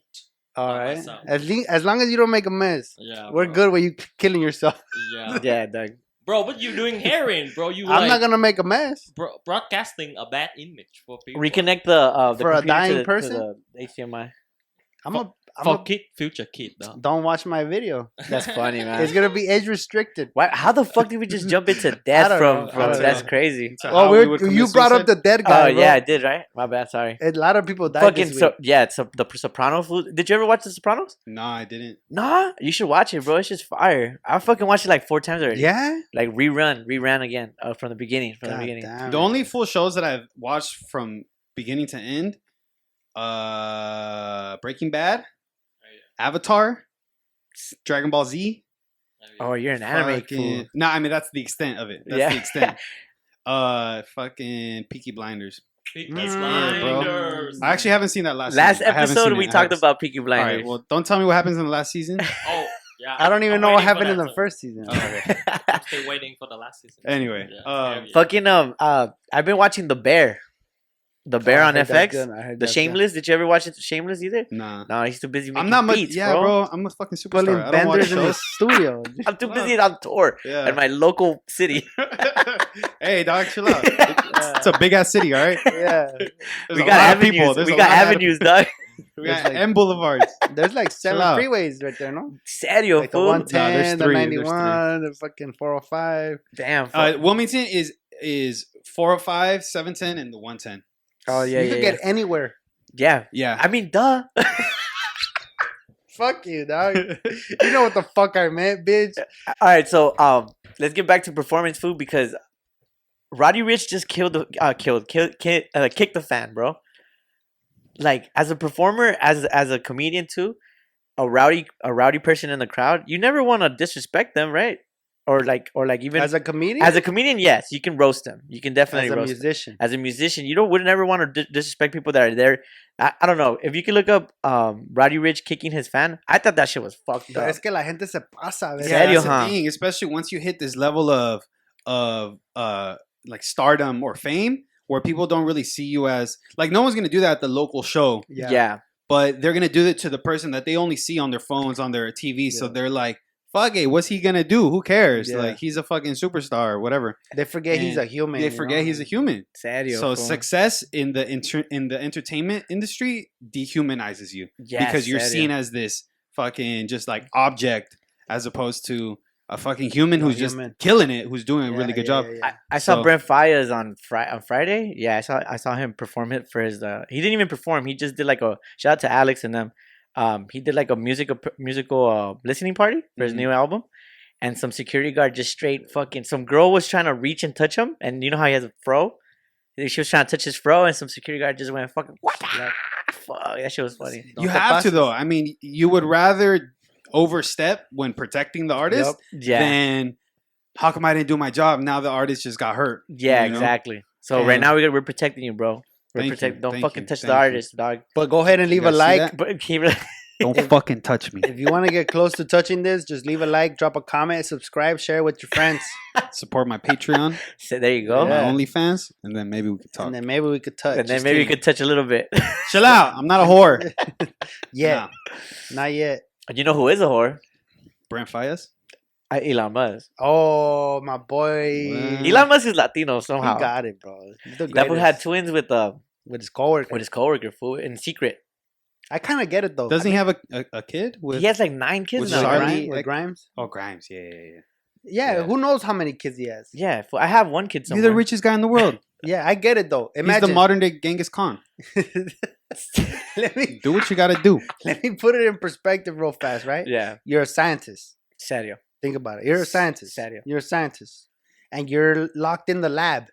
All by right. myself. As long as you don't make a mess, Yeah, we're bro. good with you killing yourself. Yeah, Yeah, Doug. bro. But you doing heroin, bro. You I'm like not gonna make a mess. broadcasting a bad image for people. Reconnect the For a computer dying to the, person? to the HDMI. for future kid though. Don't watch my video. That's funny, man. It's gonna be age restricted. Why? How the fuck did we just jump into death don't from? know. I From don't that's know. crazy. So Oh, how we would commit you brought up suicide? the dead guy. Oh bro. yeah, I did, right? My bad. Sorry. A lot of people died Fucking this week. the Sopranos. Did you ever watch the Sopranos? No, I didn't. Nah, you should watch it, bro. It's just fire. I fucking watched it like 4 times already. Yeah. Like reran again from the beginning. From the God beginning. damn The it. only full shows that I've watched from beginning to end, Breaking Bad, Avatar, Dragon Ball Z. Oh, you're an anime fool. No, I mean that's the extent of it. That's Yeah. the extent. Fucking Peaky Blinders. Peaky Mm, Blinders. I actually haven't seen that last season. I haven't episode seen we it. talked about Peaky All Blinders. right, well, don't tell me what happens in the last season. Oh yeah. I don't even I'm know what waiting for happened in that the too. first season. I'm still waiting for the last season. Anyway, Yeah, hell yeah. Fucking I've been watching The Bear. The Bear I on heard that's FX. good. I heard The that's good. Shameless. Did you ever watch it? Shameless either? nah. No, he's too busy making I'm not much. beats, Yeah, bro. I'm a fucking Pulling superstar. I don't watch benders in the shows. studio. I'm too busy on tour Yeah. in my local city. Hey, dog, chill out. It's a big ass city, all right. Yeah. There's We a got lot of avenues. people. There's We a got lot of- avenues, dog. We got There's like- M boulevards. There's like 7 out. freeways right there, no? Serio, Like the fool. 110, there's the three, there's 91, the fucking 405. Damn. Fuck. Wilmington is 405, 710, and the 110. Oh yeah, you yeah, could get anywhere. yeah. Yeah. I mean, duh. Fuck you, dog. You know what the fuck I meant, bitch. All right, so let's get back to performance food because Roddy Ricch just kicked the fan, bro. Like as a performer, as a comedian too, a rowdy person in the crowd, you never want to disrespect them, right? Or like even As a comedian? as a comedian, yes, you can roast them. You can definitely As a roast them. musician. As a musician, you would never want to disrespect people that are there. I don't know if you can look up Roddy Ricch kicking his fan. I thought that shit was fucked Pero up. es que la gente se pasa, ¿ves? Yeah. Serio, that's huh? the thing. Especially once you hit this level of like stardom or fame, where people don't really see you as like no one's gonna do that at the local show. Yeah. But they're gonna do it to the person that they only see on their phones, on their TV. So they're like, "Fuck it, what's he gonna do? Who cares? Like he's a fucking superstar or whatever." They forget he's a human. They forget he's a human. Serio, so success in the entertainment industry dehumanizes you because you're seen as this fucking just like object as opposed to a fucking human who's just killing it, who's doing a really good job. I saw Brent Fayez on Friday. Yeah, I saw him perform it for his. He didn't even perform. He just did like a shout out to Alex and them. He did like a musical listening party for his new album, and some security guard just straight fucking. Some girl was trying to reach and touch him, and you know how he has a fro. She was trying to touch his fro, and some security guard just went fucking. What? Fuck, that shit was funny. You have to though. I mean, you would rather overstep when protecting the artist than how come I didn't do my job? Now the artist just got hurt. Yeah, exactly. So right now we're protecting you, bro. Don't fucking touch the artist, dog. But go ahead and leave a like. Don't fucking touch me. If you want to get close to touching this, just leave a like, drop a comment, subscribe, share it with your friends. Support my Patreon. So there you go. My OnlyFans. And then maybe we could talk. And then maybe we could touch. And then maybe we could touch a little bit. Chill out. I'm not a whore. Yeah. Not yet. You know who is a whore? Brent Fayez? Elon Musk. Oh, my boy. Elon Musk is Latino somehow. He got it, bro. That fool had twins with his coworker. With his coworker, fool, in secret. I kind of get it though. Doesn't he have a kid? He has like 9 kids now. With Grimes? Oh, Grimes. Yeah. Yeah, who knows how many kids he has? Yeah, I have one kid somewhere. He's the richest guy in the world. Yeah, I get it though. Imagine. He's the modern day Genghis Khan. Let me do what you gotta do. Let me put it in perspective real fast, right? Yeah. You're a scientist. Serio. Think about it. You're a scientist. Serio. You're a scientist. And you're locked in the lab.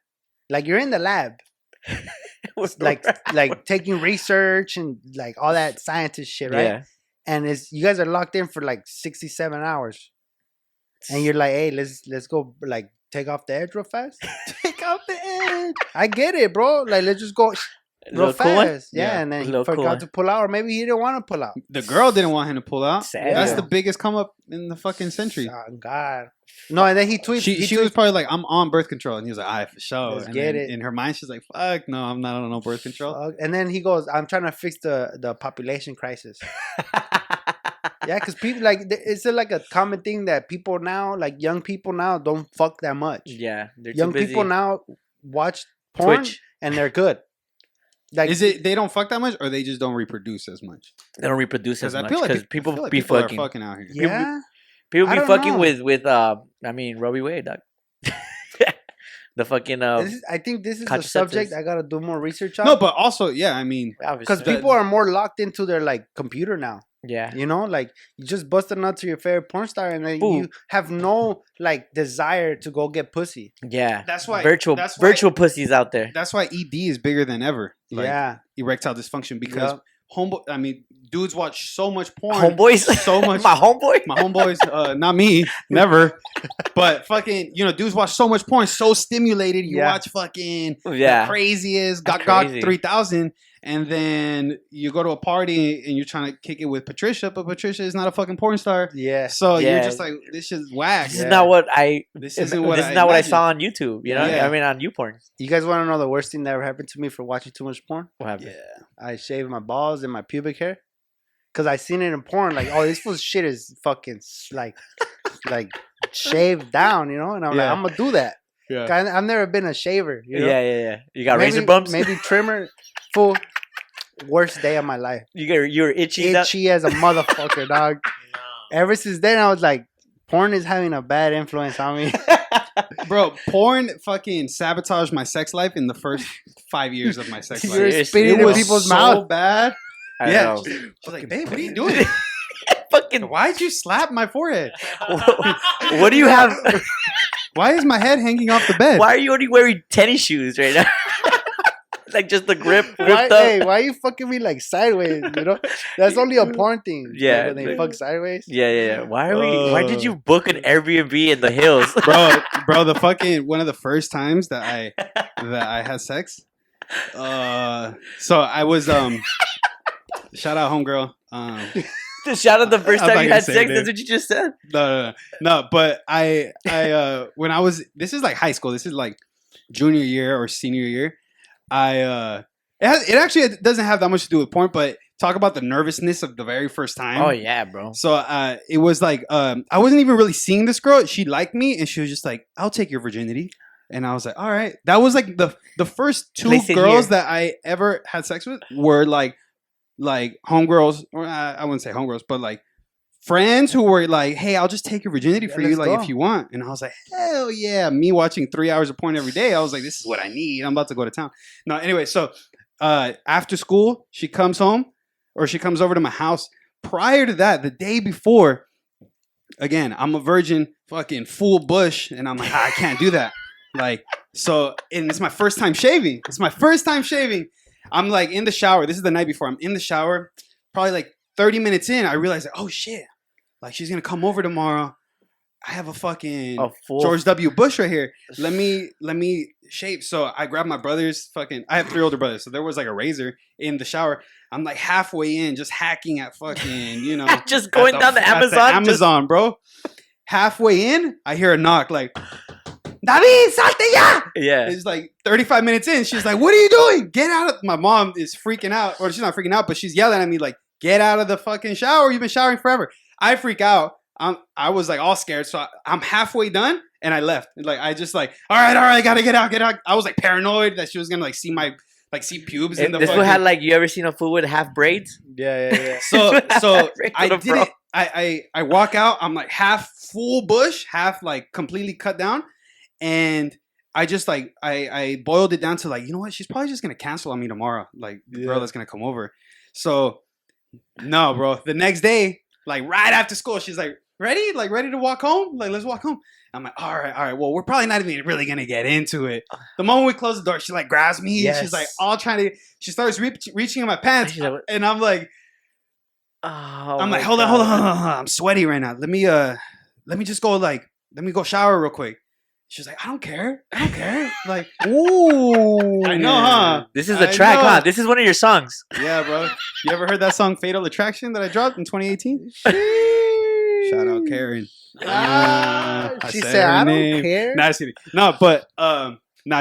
Like you're in the lab. like taking research and like all that scientist shit, right? Yeah. And you guys are locked in for like 67 hours. And you're like, hey, let's go like take off the edge real fast. Take off the edge. I get it, bro. Like let's just go real fast. Cool and then he forgot to pull out, or maybe he didn't want to pull out. The girl didn't want him to pull out. That's the biggest come up in the fucking century. Oh, God. No, and then he tweeted. She was probably like, I'm on birth control. And he was like, all right, for sure. Let's get it. In her mind, she's like, fuck, no, I'm not on no birth control. And then he goes, I'm trying to fix the population crisis. Yeah, because people like it's like a common thing that people now, like young people now, don't fuck that much. Yeah, they're young too busy. People now watch porn and they're good. Like, is it they don't fuck that much, or they just don't reproduce as much? They don't reproduce as much because people like be people fucking. Are fucking out here. Yeah, people be fucking with I mean Roe v. Wade, dog. The fucking I think this is a subject I gotta do more research on. No, but also I mean because people are more locked into their like computer now. Yeah, you know, like you just bust a nut to your favorite porn star, and then you have no like desire to go get pussy. Yeah, that's why virtual pussies out there. That's why ED is bigger than ever. Like, erectile dysfunction because dudes watch so much porn. Homeboys, so much. my homeboys, not me, never. But fucking, dudes watch so much porn, so stimulated. You watch fucking the craziest, got 3000. And then you go to a party and you're trying to kick it with Patricia, but Patricia is not a fucking porn star. Yeah. So you're just like, this is whack. This is not what I saw on YouTube. You know, I mean on YouPorn. You guys want to know the worst thing that ever happened to me for watching too much porn? What happened? Yeah. I shaved my balls and my pubic hair because I seen it in porn. Like, oh, this fool's shit is fucking like shaved down, and I'm like, I'm gonna do that. Yeah. I've never been a shaver. Yeah. You got razor bumps? Maybe trimmer. Full worst day of my life. You're itchy as a motherfucker, dog. No. Ever since then, I was like, porn is having a bad influence on me. Bro, porn fucking sabotaged my sex life in the first 5 years of my sex life. You were spitting in people's mouth. So bad. I was like, babe, what are you doing? Why'd you slap my forehead? What do you have? Why is my head hanging off the bed? Why are you only wearing tennis shoes right now? Like just the grip. Why are you fucking me like sideways? That's only a porn thing. Yeah, when they fuck sideways. Yeah. Why did you book an Airbnb in the hills, bro? The fucking one of the first times that I had sex. So I was shout out homegirl. Shout out the first time you had sex. That's what you just said. No. But I when I was, this is like high school. This is like junior year or senior year. it actually doesn't have that much to do with porn, but talk about the nervousness of the very first time. Oh yeah, bro. So it was like I wasn't even really seeing this girl. She liked me, and she was just like, "I'll take your virginity." And I was like, "All right." That was like the first two girls that I ever had sex with were like homegirls, or I wouldn't say homegirls, but like friends who were like, "Hey, I'll just take your virginity for you, like if you want." And I was like, "Hell yeah!" Me watching 3 hours of porn every day, I was like, "This is what I need. I'm about to go to town." No, anyway, so after school, she comes home, or she comes over to my house. Prior to that, the day before, again, I'm a virgin, fucking full bush, and I'm like, I can't do that. Like, so, and it's my first time shaving. I'm like in the shower. This is the night before. I'm in the shower. Probably like 30 minutes in, I realized, like, oh shit, like she's gonna come over tomorrow. I have a fucking George W. Bush right here. Let me shave. So I grabbed my brother's fucking. I have 3 older brothers, so there was like a razor in the shower. I'm like halfway in, just hacking at fucking, just going down the Amazon, bro. Halfway in, I hear a knock, like, David, salte ya! Yeah. It's like 35 minutes in. She's like, what are you doing? Get out of... My mom is freaking out. Or she's not freaking out, but she's yelling at me like, get out of the fucking shower. You've been showering forever. I freak out. I was like all scared. So I'm halfway done and I left. Like, I just like, all right, gotta get out. I was like paranoid that she was gonna like see my... Like see pubes in the. This one had like, you ever seen a fool with half braids? Yeah. So I did it. I walk out. I'm like half full bush, half like completely cut down, and I just like I boiled it down to like, you know what? She's probably just gonna cancel on me tomorrow. Like the girl that's gonna come over. So no, bro. The next day, like right after school, she's like, ready to walk home? Like, let's walk home. I'm like, all right. Well, we're probably not even really gonna get into it. The moment we close the door, she like grabs me. Yes. She's like all trying to. She starts reaching in my pants, and I'm like, I'm like, hold on. I'm sweaty right now. Let me just go let me go shower real quick. She's like, I don't care. Like, ooh, I know, huh? This is a track, huh? This is one of your songs. Yeah, bro. You ever heard that song "Fatal Attraction" that I dropped in 2018? Shout out Karen. She said, I don't care. Nah, no, but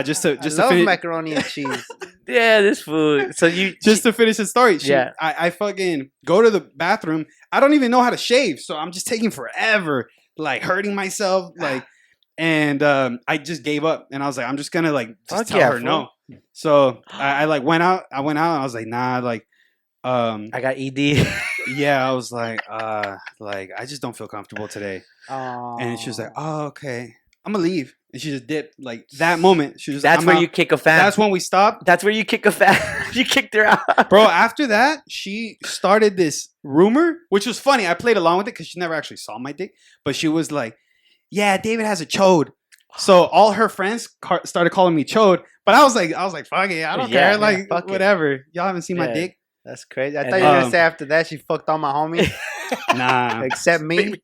just to love finish macaroni and cheese. Yeah, this food. So to finish the story. I fucking go to the bathroom. I don't even know how to shave, so I'm just taking forever, like hurting myself, like, and I just gave up, and I was like, I'm just gonna like just tell her no. So I like went out. I I was like, nah, like, I got ED. Yeah, I was like I just don't feel comfortable today. And she was like, oh, okay, I'm gonna leave. And she just dipped. Like that moment, she was. That's where you kick a fan. That's when we stopped. That's where you kick a fan. You kicked her out, bro. After that, she started this rumor, which was funny. I played along with it because she never actually saw my dick, but she was like, "Yeah, David has a chode." So all her friends started calling me chode, but I was like, fuck it, I don't care. Like whatever. Y'all haven't seen my dick. That's crazy. I thought you were gonna say after that she fucked all my homies. Nah, except me.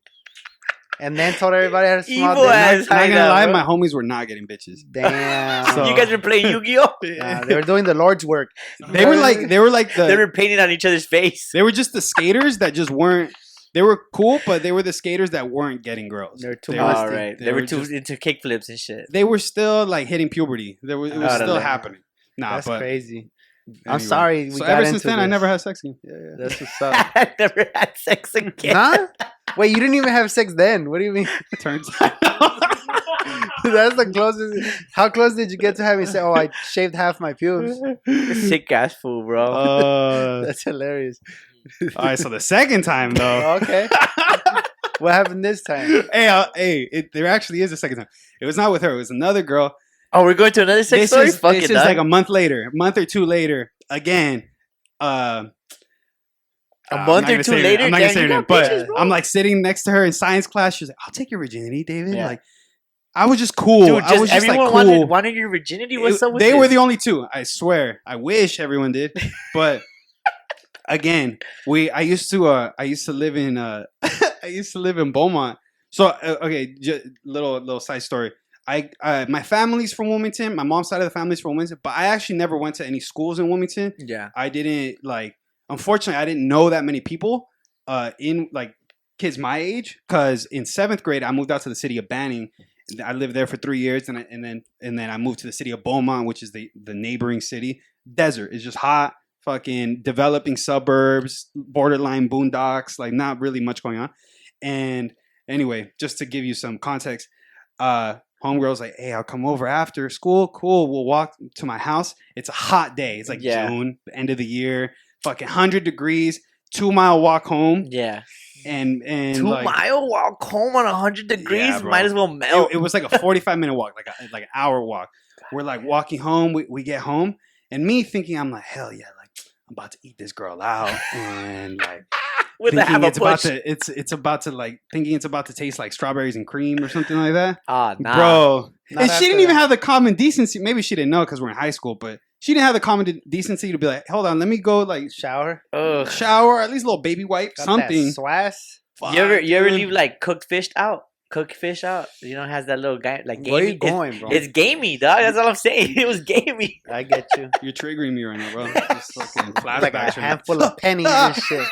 And then told everybody how to smell dick. I'm not gonna lie, my homies were not getting bitches. Damn. So, you guys were playing Yu-Gi-Oh. They were doing the Lord's work. They were painting on each other's face. They were just the skaters that just weren't. They were cool, but they were the skaters that weren't getting girls. They were too much. Right. They were too into kickflips and shit. They were still like hitting puberty. It was still happening. Nah, that's crazy. Anyway. I'm sorry. So ever since then, I never had sex again. Yeah. That's what's up. I never had sex again. Huh? Wait, you didn't even have sex then? What do you mean? Turns out. That's the closest. How close did you get to having sex? Oh, I shaved half my pubes. Sick ass fool, bro. That's hilarious. All right, so the second time though. Okay. What happened this time? There actually is a second time. It was not with her. It was another girl. Oh, we're going to another sex story? This is like a month or 2 later. Again. A month or 2 later? I'm not going to say her name. But I'm like sitting next to her in science class. She's like, I'll take your virginity, David. Yeah. Like, I was just cool. Dude, I was just everyone like cool. wanted your virginity? What's up with They this? were the only two. I swear. I wish everyone did. But again, I used to live in I used to live in Beaumont. So okay, little side story. My family's from Wilmington. My mom's side of the family's from Wilmington, but I actually never went to any schools in Wilmington. Yeah. I didn't unfortunately I didn't know that many people in like kids my age, because in 7th grade I moved out to the city of Banning, I lived there for 3 years, and then I moved to the city of Beaumont, which is the neighboring city. Desert. It's just hot, fucking developing suburbs, borderline boondocks, like not really much going on. And anyway, just to give you some context, homegirl's like, hey, I'll come over after school. Cool. We'll walk to my house. It's a hot day. It's like June, end of the year, fucking 100 degrees, 2-mile walk home. Yeah. And 2-mile walk home on 100 degrees, yeah, might as well melt. It was like a 45-minute walk, like an hour walk. We're like walking home. We get home, and me thinking, I'm like, hell yeah, like I'm about to eat this girl out, and like thinking it's about to taste like strawberries and cream or something like that. Ah, nah. Bro. And she didn't even have the common decency. Maybe she didn't know because we're in high school, but she didn't have the common decency to be like, hold on, let me go like shower, at least a little baby wipe, got something. Swass. You ever leave like cooked fish out? Cooked fish out. You know, it has that little guy like gamey. Where you going, bro? It's gamey, dog. That's all I'm saying. It was gamey. I get you. You're triggering me right now, bro. Just fucking flashbacks. Like a handful of pennies and shit.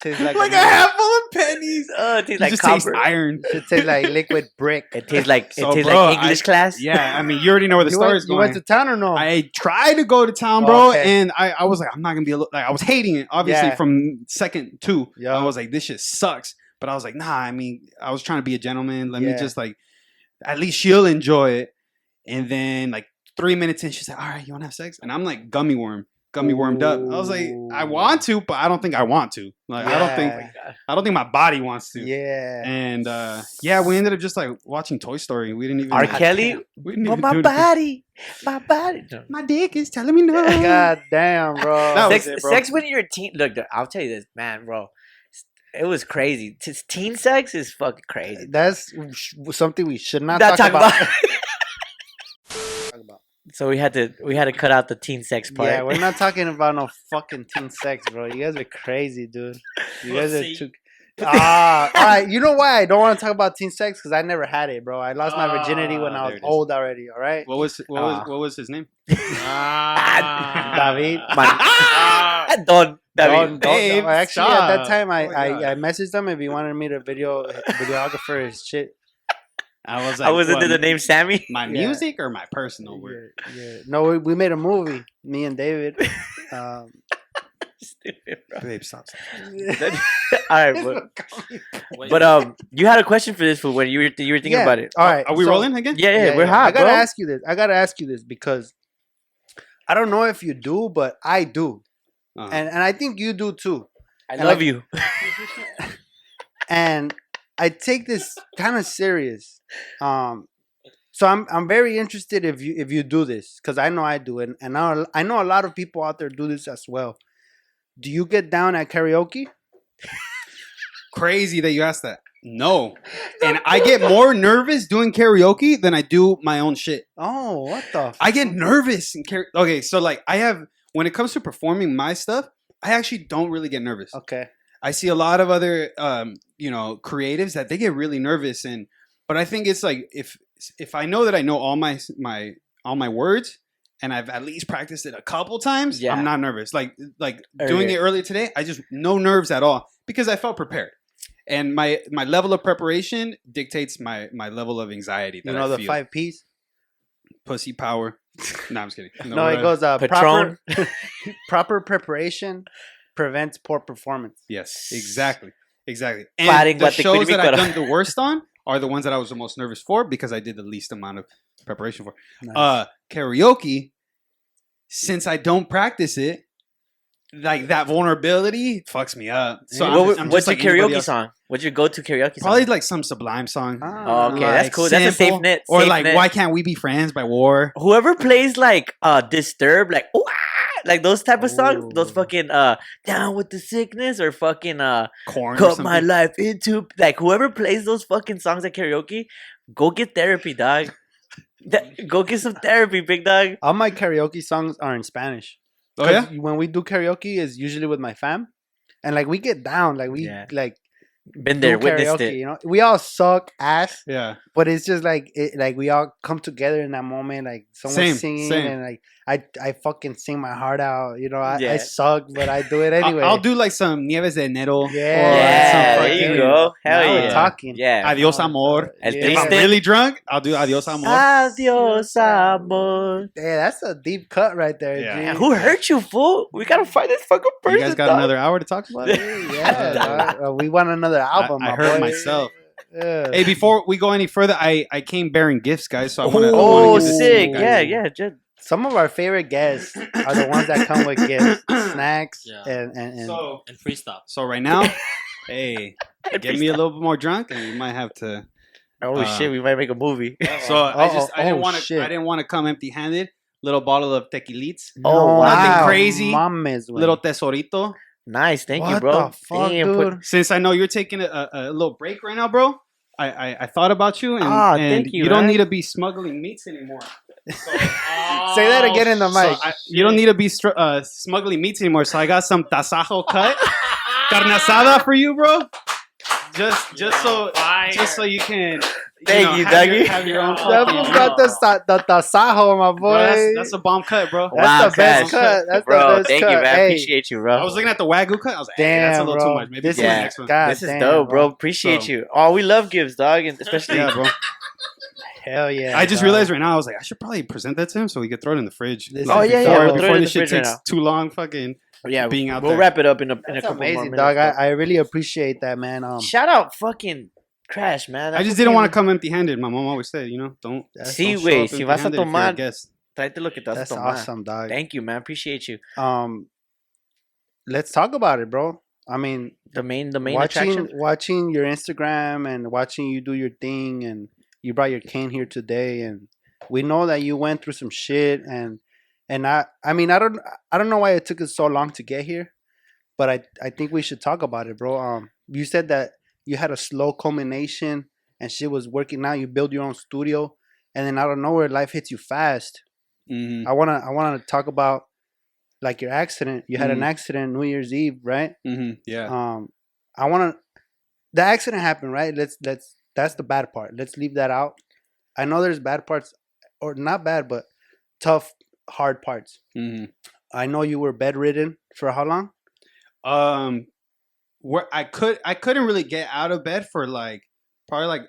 Tastes like a handful of pennies. It tastes like just copper. tastes iron. It tastes like liquid brick. It tastes like So, like English class. Yeah, I mean, you already know where the story's going. You went to town or no? I tried to go to town, bro, Okay. and I was like, I'm not gonna be like, I was hating it, obviously, Yeah. from second two. Yeah. I was like, this shit sucks. But I was like, nah, I mean, I was trying to be a gentleman. Let me just like, at least she'll enjoy it. And then like 3 minutes in, she's like, all right, you wanna have sex? And I'm like gummy wormed up. I was like, I want to, but I don't think I want to. Like, I don't think my body wants to. Yeah. And we ended up just like watching Toy Story. We didn't even R. Kelly. we didn't Oh, even my do body. my dick is telling me no. God damn, bro. That was Sex, it, bro. sex when you're a teen. Look, I'll tell you this, man, bro. It was crazy. Teen sex is fucking crazy. That's something we should not Not talk about. So we had to cut out the teen sex part. Yeah, we're not talking about no fucking teen sex, bro. You guys are crazy, dude. You guys are too. All right. You know why I don't want to talk about teen sex? Because I never had it, bro. I lost my virginity when I was old already. All right. What was his name? David. Don. David. Babe, Actually, stop. at that time, Oh my God. I messaged him if he wanted me to videographer his shit. I was like, I was into the name Sammy. My music or my personal work? Yeah. No, we made a movie. Me and David. Stupid, bro. Babe, stop. All right, but you had a question for this fool when you were thinking about it. All right. Are we rolling again? Yeah, we're hot, I gotta bro. ask you this because I don't know if you do, but I do, and I think you do too. I love you. And I take this kind of serious. So I'm very interested if you do this because I know I do, and I know a lot of people out there do this as well. Do you get down at karaoke? Crazy that you asked that. No. And I get more nervous doing karaoke than I do my own shit. Oh, what the? I get nervous in karaoke. Okay, so like when it comes to performing my stuff, I actually don't really get nervous. Okay. I see a lot of other creatives that they get really nervous, but I think it's like if I know that I know all my words and I've at least practiced it a couple times, I'm not nervous. Like doing it earlier today, I just no nerves at all because I felt prepared. And my level of preparation dictates my level of anxiety that I feel. The 5 P's? Pussy, power. No, I'm just kidding. No, it goes Patron. proper preparation prevents poor performance. Yes, exactly. And Fighting the shows that I've done the worst on are the ones that I was the most nervous for because I did the least amount of preparation for. Nice. Karaoke, since I don't practice it, like that vulnerability fucks me up. So what's your karaoke song? What's your go-to karaoke song? Probably like some Sublime song. Oh, okay, like that's cool. That's a safe net. Or like Why Can't We Be Friends by War. Whoever plays like Disturbed, like like those type of songs, those fucking Down with the Sickness or fucking Korn Cut My Life Into, like whoever plays those fucking songs at karaoke, go get therapy, dog. Go get some therapy, big dog. All my karaoke songs are in Spanish. Oh yeah. When we do karaoke, is usually with my fam, and like we get down, like we like Been there, witnessed karaoke, it. you know, we all suck ass. Yeah. But it's just like like we all come together in that moment. Like someone's singing, and like I fucking sing my heart out. You know, I suck, but I do it anyway. I'll do like some Nieves de Enero. Yeah, there you go. Hell now yeah. we're talking. Yeah. Adios amor. If I'm triste. really drunk, I'll do adios amor. Adios amor. Yeah, that's a deep cut right there, Yeah. G. Man, who hurt you, fool? We gotta find this fucking person. You guys got dog. another hour to talk about it? Yeah, dog. We want another album. I my heard boy. myself. Yeah. Hey, before we go any further, I came bearing gifts, guys. So I want to. Oh, give this to sick. you guys. Yeah. Just Some of our favorite guests are the ones that come with gifts, snacks, Yeah. and And free stuff. So right now, hey, get me a little bit more drunk, and we might have to. oh shit, we might make a movie. So I didn't want to. shit. I didn't want to come empty-handed. Little bottle of tequilites. Oh, wow. Nothing crazy. Mames, güey. Little tesorito. Nice, thank you, What bro. the fuck, Damn, dude? Since I know you're taking a little break right now, bro, I thought about you, and, thank you, you don't man. need to be smuggling meats anymore. So, Say that again in the mic. you don't need to be smuggling meats anymore. So I got some tasajo cut carne asada for you, bro. Just so you can. Thank you, have Dougie. have your own. That fucking, fool got the tasajo, my boy. bro, that's a bomb cut, bro. That's Wow, the best Cash. cut. That's Bro, the best thank cut. you, man. I Hey, appreciate you, bro. I was looking at the wagyu cut. I was like, hey, that's a damn, little bro. too much. Maybe This do the is- next one. God This is damn, dope, bro. Appreciate So- you. Oh, we love gifts, dog, and especially Yeah, bro. Hell yeah. I just dog. realized right now, I was like, I should probably present that to him so we could throw it in the fridge. This Oh, is yeah, before- we'll throw it before in this the shit fridge right takes now. too long, fucking yeah, being out we'll there. wrap it up in a That's couple more amazing, minutes. dog. bro. I really appreciate that, man. Shout out fucking Crash, man. I just didn't want to come empty-handed. My mom always said, don't. Sí, don't show güey. up Si vas a empty-handed if you're a tomar, guest. tráete lo que te vas a That's tomar. awesome, dog. Thank you, man. Appreciate you. Let's talk about it, bro. I mean, The main attraction. watching your Instagram and watching you do your thing, and you brought your cane here today, and we know that you went through some shit, and I mean I don't know why it took us so long to get here, but I think we should talk about it, bro. You said that you had a slow culmination and shit was working out. You built your own studio, and then out of nowhere, life hits you fast. Mm-hmm. I wanna talk about like your accident. You had an accident New Year's Eve, right? Mm-hmm. Yeah. The accident happened, right? That's the bad part. Let's leave that out. I know there's bad parts, or not bad, but tough, hard parts. Mm-hmm. I know you were bedridden for how long? Where I couldn't really get out of bed for like probably like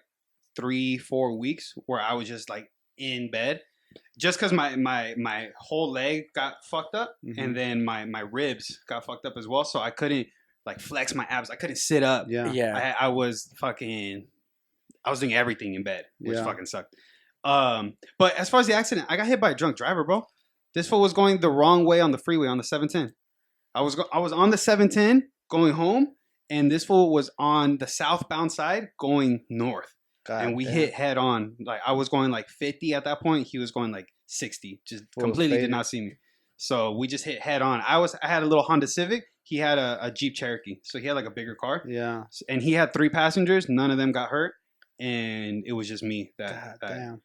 3-4 weeks, where I was just like in bed, just because my whole leg got fucked up, and then my ribs got fucked up as well, so I couldn't like flex my abs. I couldn't sit up. Yeah. I was doing everything in bed, which fucking sucked. But as far as the accident, I got hit by a drunk driver, bro. This fool was going the wrong way on the freeway on the 710. I was on the 710 going home, and this fool was on the southbound side going north. And we hit head on. Like I was going like 50 at that point. He was going like 60. Just completely did not see me. So we just hit head on. I had a little Honda Civic. He had a Jeep Cherokee. So he had like a bigger car. Yeah. And he had 3 passengers. None of them got hurt. And it was just me. Damn.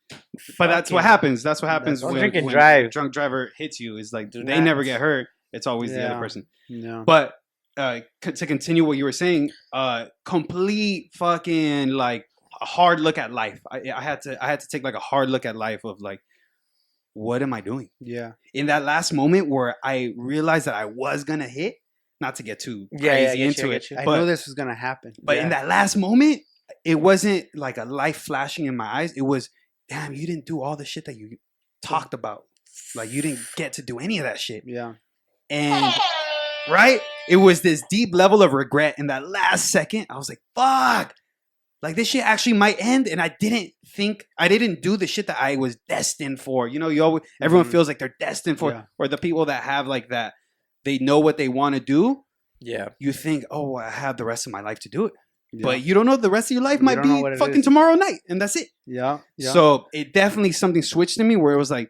But that's what happens. That's what happens when a drunk driver hits you. Is like they never get hurt. It's always the other person. Yeah. But to continue what you were saying, complete fucking like a hard look at life. I had to take like a hard look at life of like, what am I doing? Yeah. In that last moment where I realized that I was gonna hit, not to get too crazy into it. I knew this was gonna happen. But in that last moment, it wasn't like a light flashing in my eyes. It was, damn, you didn't do all the shit that you talked about. Like you didn't get to do any of that shit. Yeah. And right, it was this deep level of regret in that last second. I was like, fuck. Like this shit actually might end, and I didn't do the shit that I was destined for. You know, everyone feels like they're destined for, or the people that have like that, they know what they want to do. Yeah. You think, oh, I have the rest of my life to do it, but you don't know the rest of your life might be fucking is. tomorrow night, and that's it. Yeah. So it definitely something switched in me where it was like,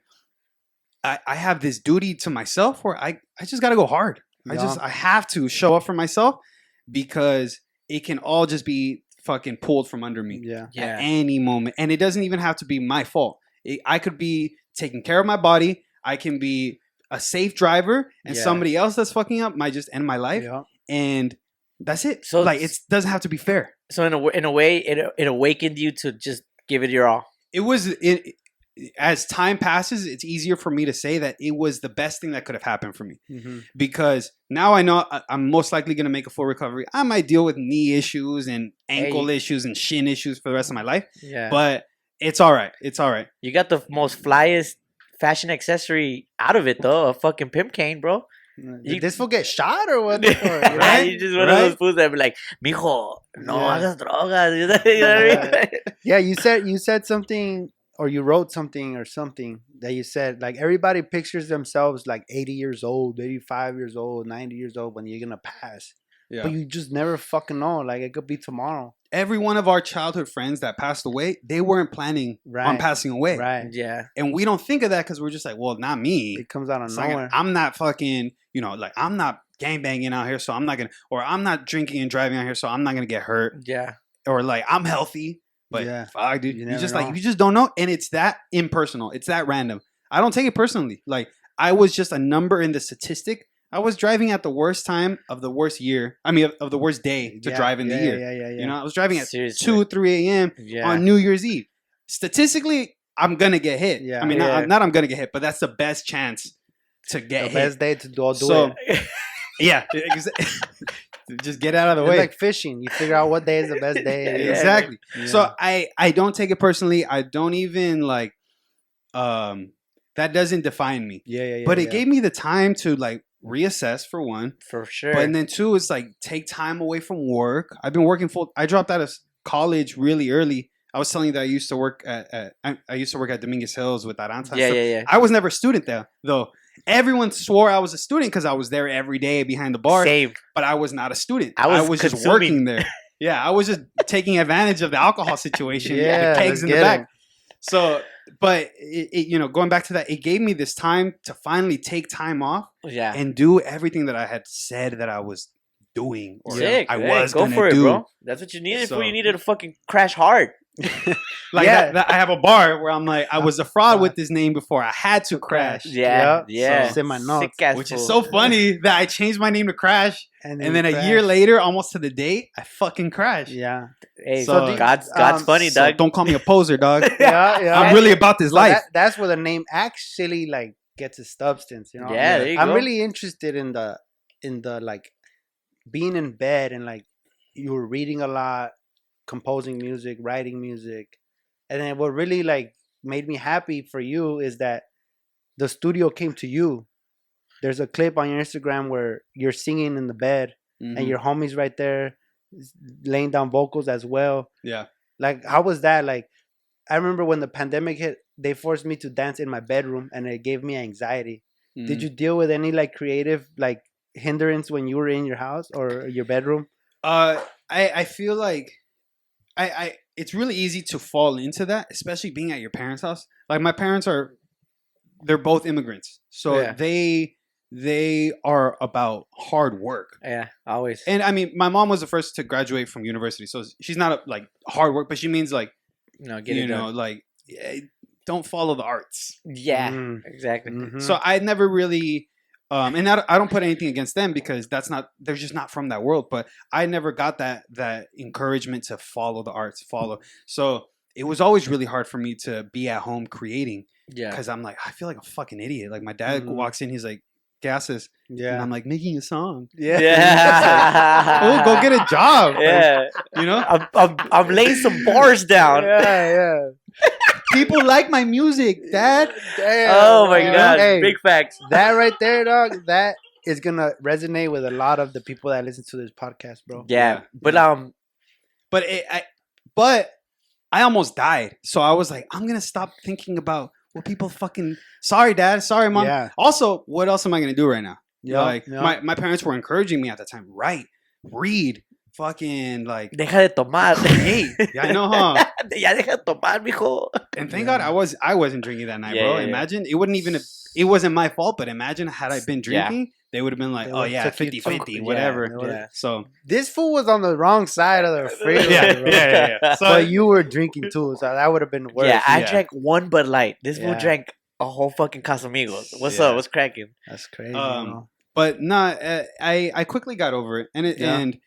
I have this duty to myself where I just got to go hard. I have to show up for myself because it can all just be fucking pulled from under me at any moment. And it doesn't even have to be my fault. I could be taking care of my body. I can be a safe driver, and somebody else that's fucking up might just end my life. And That's it. So like it doesn't have to be fair. So in a way, it awakened you to just give it your all. It was as time passes, it's easier for me to say that it was the best thing that could have happened for me, because now I know I'm most likely going to make a full recovery. I might deal with knee issues and ankle issues and shin issues for the rest of my life. Yeah, but it's all right. It's all right. You got the most flyest fashion accessory out of it, though. A fucking pimp cane, bro. Did this fool get shot or what? Right? You just one of those fools that be like, mijo, no hagas drogas. You know what I mean? Yeah, you said something, or you wrote something or something that you said, like, everybody pictures themselves like 80 years old, 85 years old, 90 years old when you're going to pass. Yeah. But you just never fucking know. Like, it could be tomorrow. Every one of our childhood friends that passed away, they weren't planning on passing away. Right. Yeah. And we don't think of that because we're just like, well, not me. It comes out of nowhere. Like, I'm not fucking, like, I'm not gangbanging out here, so I'm not going to, or I'm not drinking and driving out here, so I'm not going to get hurt. Yeah. Or like, I'm healthy. But fuck, dude, you just know. you just don't know. And it's that impersonal. It's that random. I don't take it personally. Like, I was just a number in the statistic. I was driving at the worst time of the worst year. I mean, of the worst day to drive in the year. Yeah. I was driving at 2, 3 a.m. on New Year's Eve. Statistically, I'm going to get hit. Yeah. I mean, not I'm going to get hit, but that's the best chance to get hit. The best day to do it. Yeah. Just get out of the way. It's like fishing. You figure out what day is the best day. Exactly. Yeah. So I don't take it personally. I don't even like, that doesn't define me. But it gave me the time to like reassess, for one. For sure. But then two, it's like take time away from work. I've been working I dropped out of college really early. I was telling you that I used to work at Dominguez Hills with Aranza. Yeah. I was never a student there, though. Everyone swore I was a student because I was there every day behind the bar. Same. But I was not a student. I was just working there. Yeah, I was just taking advantage of the alcohol situation. The kegs in the back. So, but going back to that, it gave me this time to finally take time off and do everything that I had said that I was doing or I was going to do. Go for it, bro. That's what you needed for. You needed to fucking crash hard. I have a bar where I'm like, I was a fraud with this name before. I had to crash. Yeah. So it's in my notes. Which is so funny that I changed my name to Crash. And then a year later, almost to the date, I fucking crashed. Yeah. Hey, so God's funny, dog. Don't call me a poser, dog. Yeah. I'm really about this life. That's where the name actually like gets its substance, Yeah, there you go. I'm really interested in the like being in bed and like you were reading a lot, composing music, writing music. And then what really like made me happy for you is that the studio came to you. There's a clip on your Instagram where you're singing in the bed and your homie's right there laying down vocals as well. Yeah. Like, how was that? Like, I remember when the pandemic hit, they forced me to dance in my bedroom and it gave me anxiety. Did you deal with any like creative like hindrance when you were in your house or your bedroom? I feel like it's really easy to fall into that, especially being at your parents' house. Like, my parents they're both immigrants. So they are about hard work. Yeah, always. And I mean, my mom was the first to graduate from university. So she's not like hard work, but she means like, like, don't follow the arts. Yeah, exactly. So I never really, and I don't put anything against them because they're just not from that world. But I never got that encouragement to follow the arts, So it was always really hard for me to be at home creating. Yeah. Because I'm like, I feel like a fucking idiot. Like, my dad walks in, he's like, gases. Yeah. And I'm like, making a song. Yeah. Oh, go get a job. Yeah. I'm laying some bars down. Yeah. People like my music, Dad. Damn. Oh my God. Hey, big facts. That right there, dog, that is gonna resonate with a lot of the people that listen to this podcast, bro. Yeah. But I almost died. So I was like, I'm gonna stop thinking about what people fucking. Sorry, Dad. Sorry, Mom. Yeah. Also, what else am I gonna do right now? My parents were encouraging me at the time. Write, read, fucking like. Deja de tomar. Hey, I know, huh? Ya deja de tomar, mijo. And thank God I wasn't drinking that night, bro. Imagine it wouldn't even. It wasn't my fault, but imagine had I been drinking. They would have been like, oh yeah, 50-50, whatever. Yeah. So this fool was on the wrong side of the freeway. Yeah. So you were drinking too, so that would have been worse. Yeah, I drank one Bud Light. This fool drank a whole fucking Casamigos. What's up? What's cracking? That's crazy. But I quickly got over it, and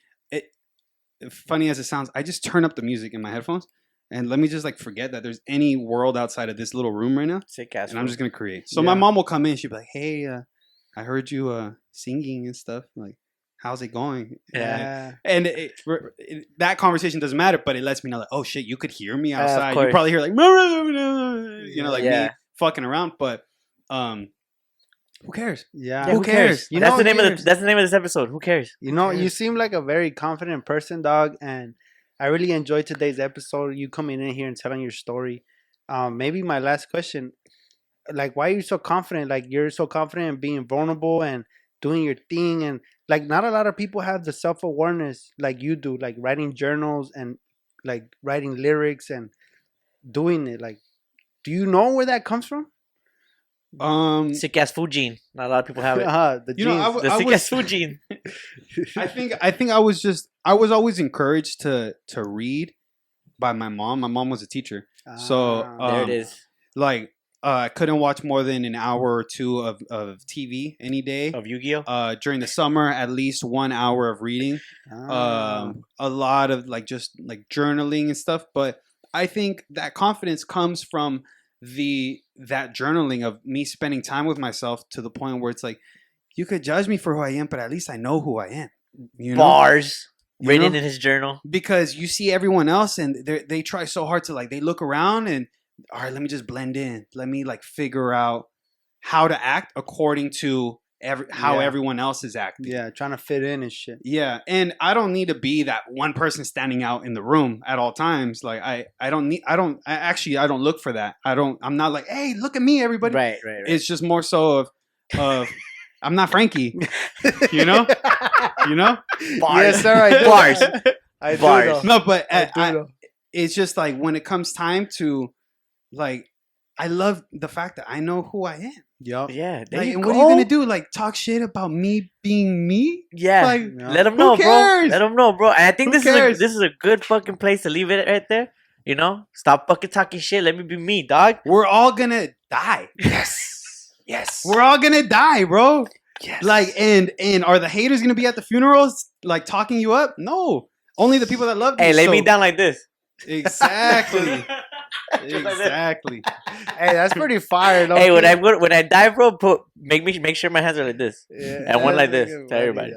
funny as it sounds, I just turn up the music in my headphones and let me just like forget that there's any world outside of this little room right now. Sick ass. And I'm just gonna create. So my mom will come in. She'll be like, "Hey, I heard you singing and stuff. Like, how's it going?" Yeah. And that conversation doesn't matter, but it lets me know like, "Oh shit, you could hear me outside. You course. probably hear like, you know, like me fucking around." But who cares? Yeah. Who cares? You That's know, the name of that's the name of this episode. Who cares? You know, you seem like a very confident person, dog, and I really enjoyed today's episode. You coming in here and telling your story. Maybe my last question, like, why are you so confident? Like, you're so confident in being vulnerable and doing your thing, and like, not a lot of people have the self-awareness like you do, like writing journals and like writing lyrics and doing it. Like, do you know where that comes from? Sick ass food gene. Not a lot of people have it. The You know, genes. The sick ass food gene. I think I was always encouraged to read by my mom. My mom was a teacher, so There it is. like I couldn't watch more than an hour or two of TV any day. Of Yu-Gi-Oh. During the summer, at least 1 hour of reading. A lot of like just like journaling and stuff. But I think that confidence comes from that journaling of me spending time with myself to the point where it's like, you could judge me for who I am, but at least I know who I am. You know? Bars You written know? in his journal. Because you see everyone else and they try so hard to like, they look around and, all right, let me just blend in. Let me like figure out how to act according to how everyone else is acting. Yeah, trying to fit in and shit. Yeah, and I don't need to be that one person standing out in the room at all times. Like I don't look for that. I'm not like, hey, look at me, everybody. Right. It's just more so of I'm not Frankie. You know? Bars. Yes, sir, I do. Bars. I do, Bars. though. No, but I do, though. it's just like when it comes time to like, I love the fact that I know who I am. Yup. Yeah. There Like, you and go. what are you gonna do? Like talk shit about me being me? Yeah. Like, Let them who know, bro. cares? Let them know, bro. And I think Who cares? this is a good fucking place to leave it right there. You know, stop fucking talking shit. Let me be me, dog. We're all gonna die. Yes. We're all gonna die, bro. Yes. Like, and are the haters gonna be at the funerals, like talking you up? No, only the people that love you. Hey, lay me down like this. Exactly. Just like that. Exactly. Hey, that's pretty fire, though. Hey, when I die, bro, make sure my hands are like this, and one like this to everybody.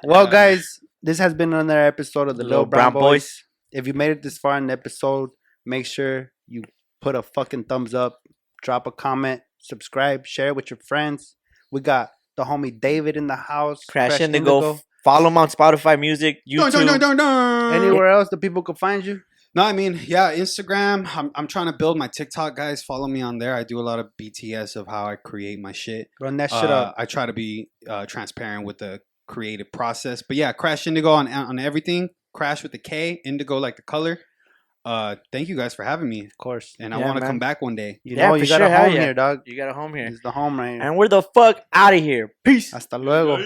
Well, guys, this has been another episode of the Little Little Brown Brown Boys. Boys. If you made it this far in the episode, make sure you put a fucking thumbs up, drop a comment, subscribe, share it with your friends. We got the homie David in the house. Krash Indigo. Follow him on Spotify Music, YouTube. Anywhere else that people can find you? No, I mean, yeah, Instagram. I'm trying to build my TikTok, guys. Follow me on there. I do a lot of BTS of how I create my shit. Run that shit up. I try to be transparent with the creative process. But yeah, Krash Indigo on everything. Krash with the K, Indigo like the color. Thank you guys for having me. Of course. And I want to come back one day. You Yeah, know, for you got sure. a Hell home yeah. here, dog. You got a home here. It's the home right here. And we're the fuck out of here. Peace. Hasta luego.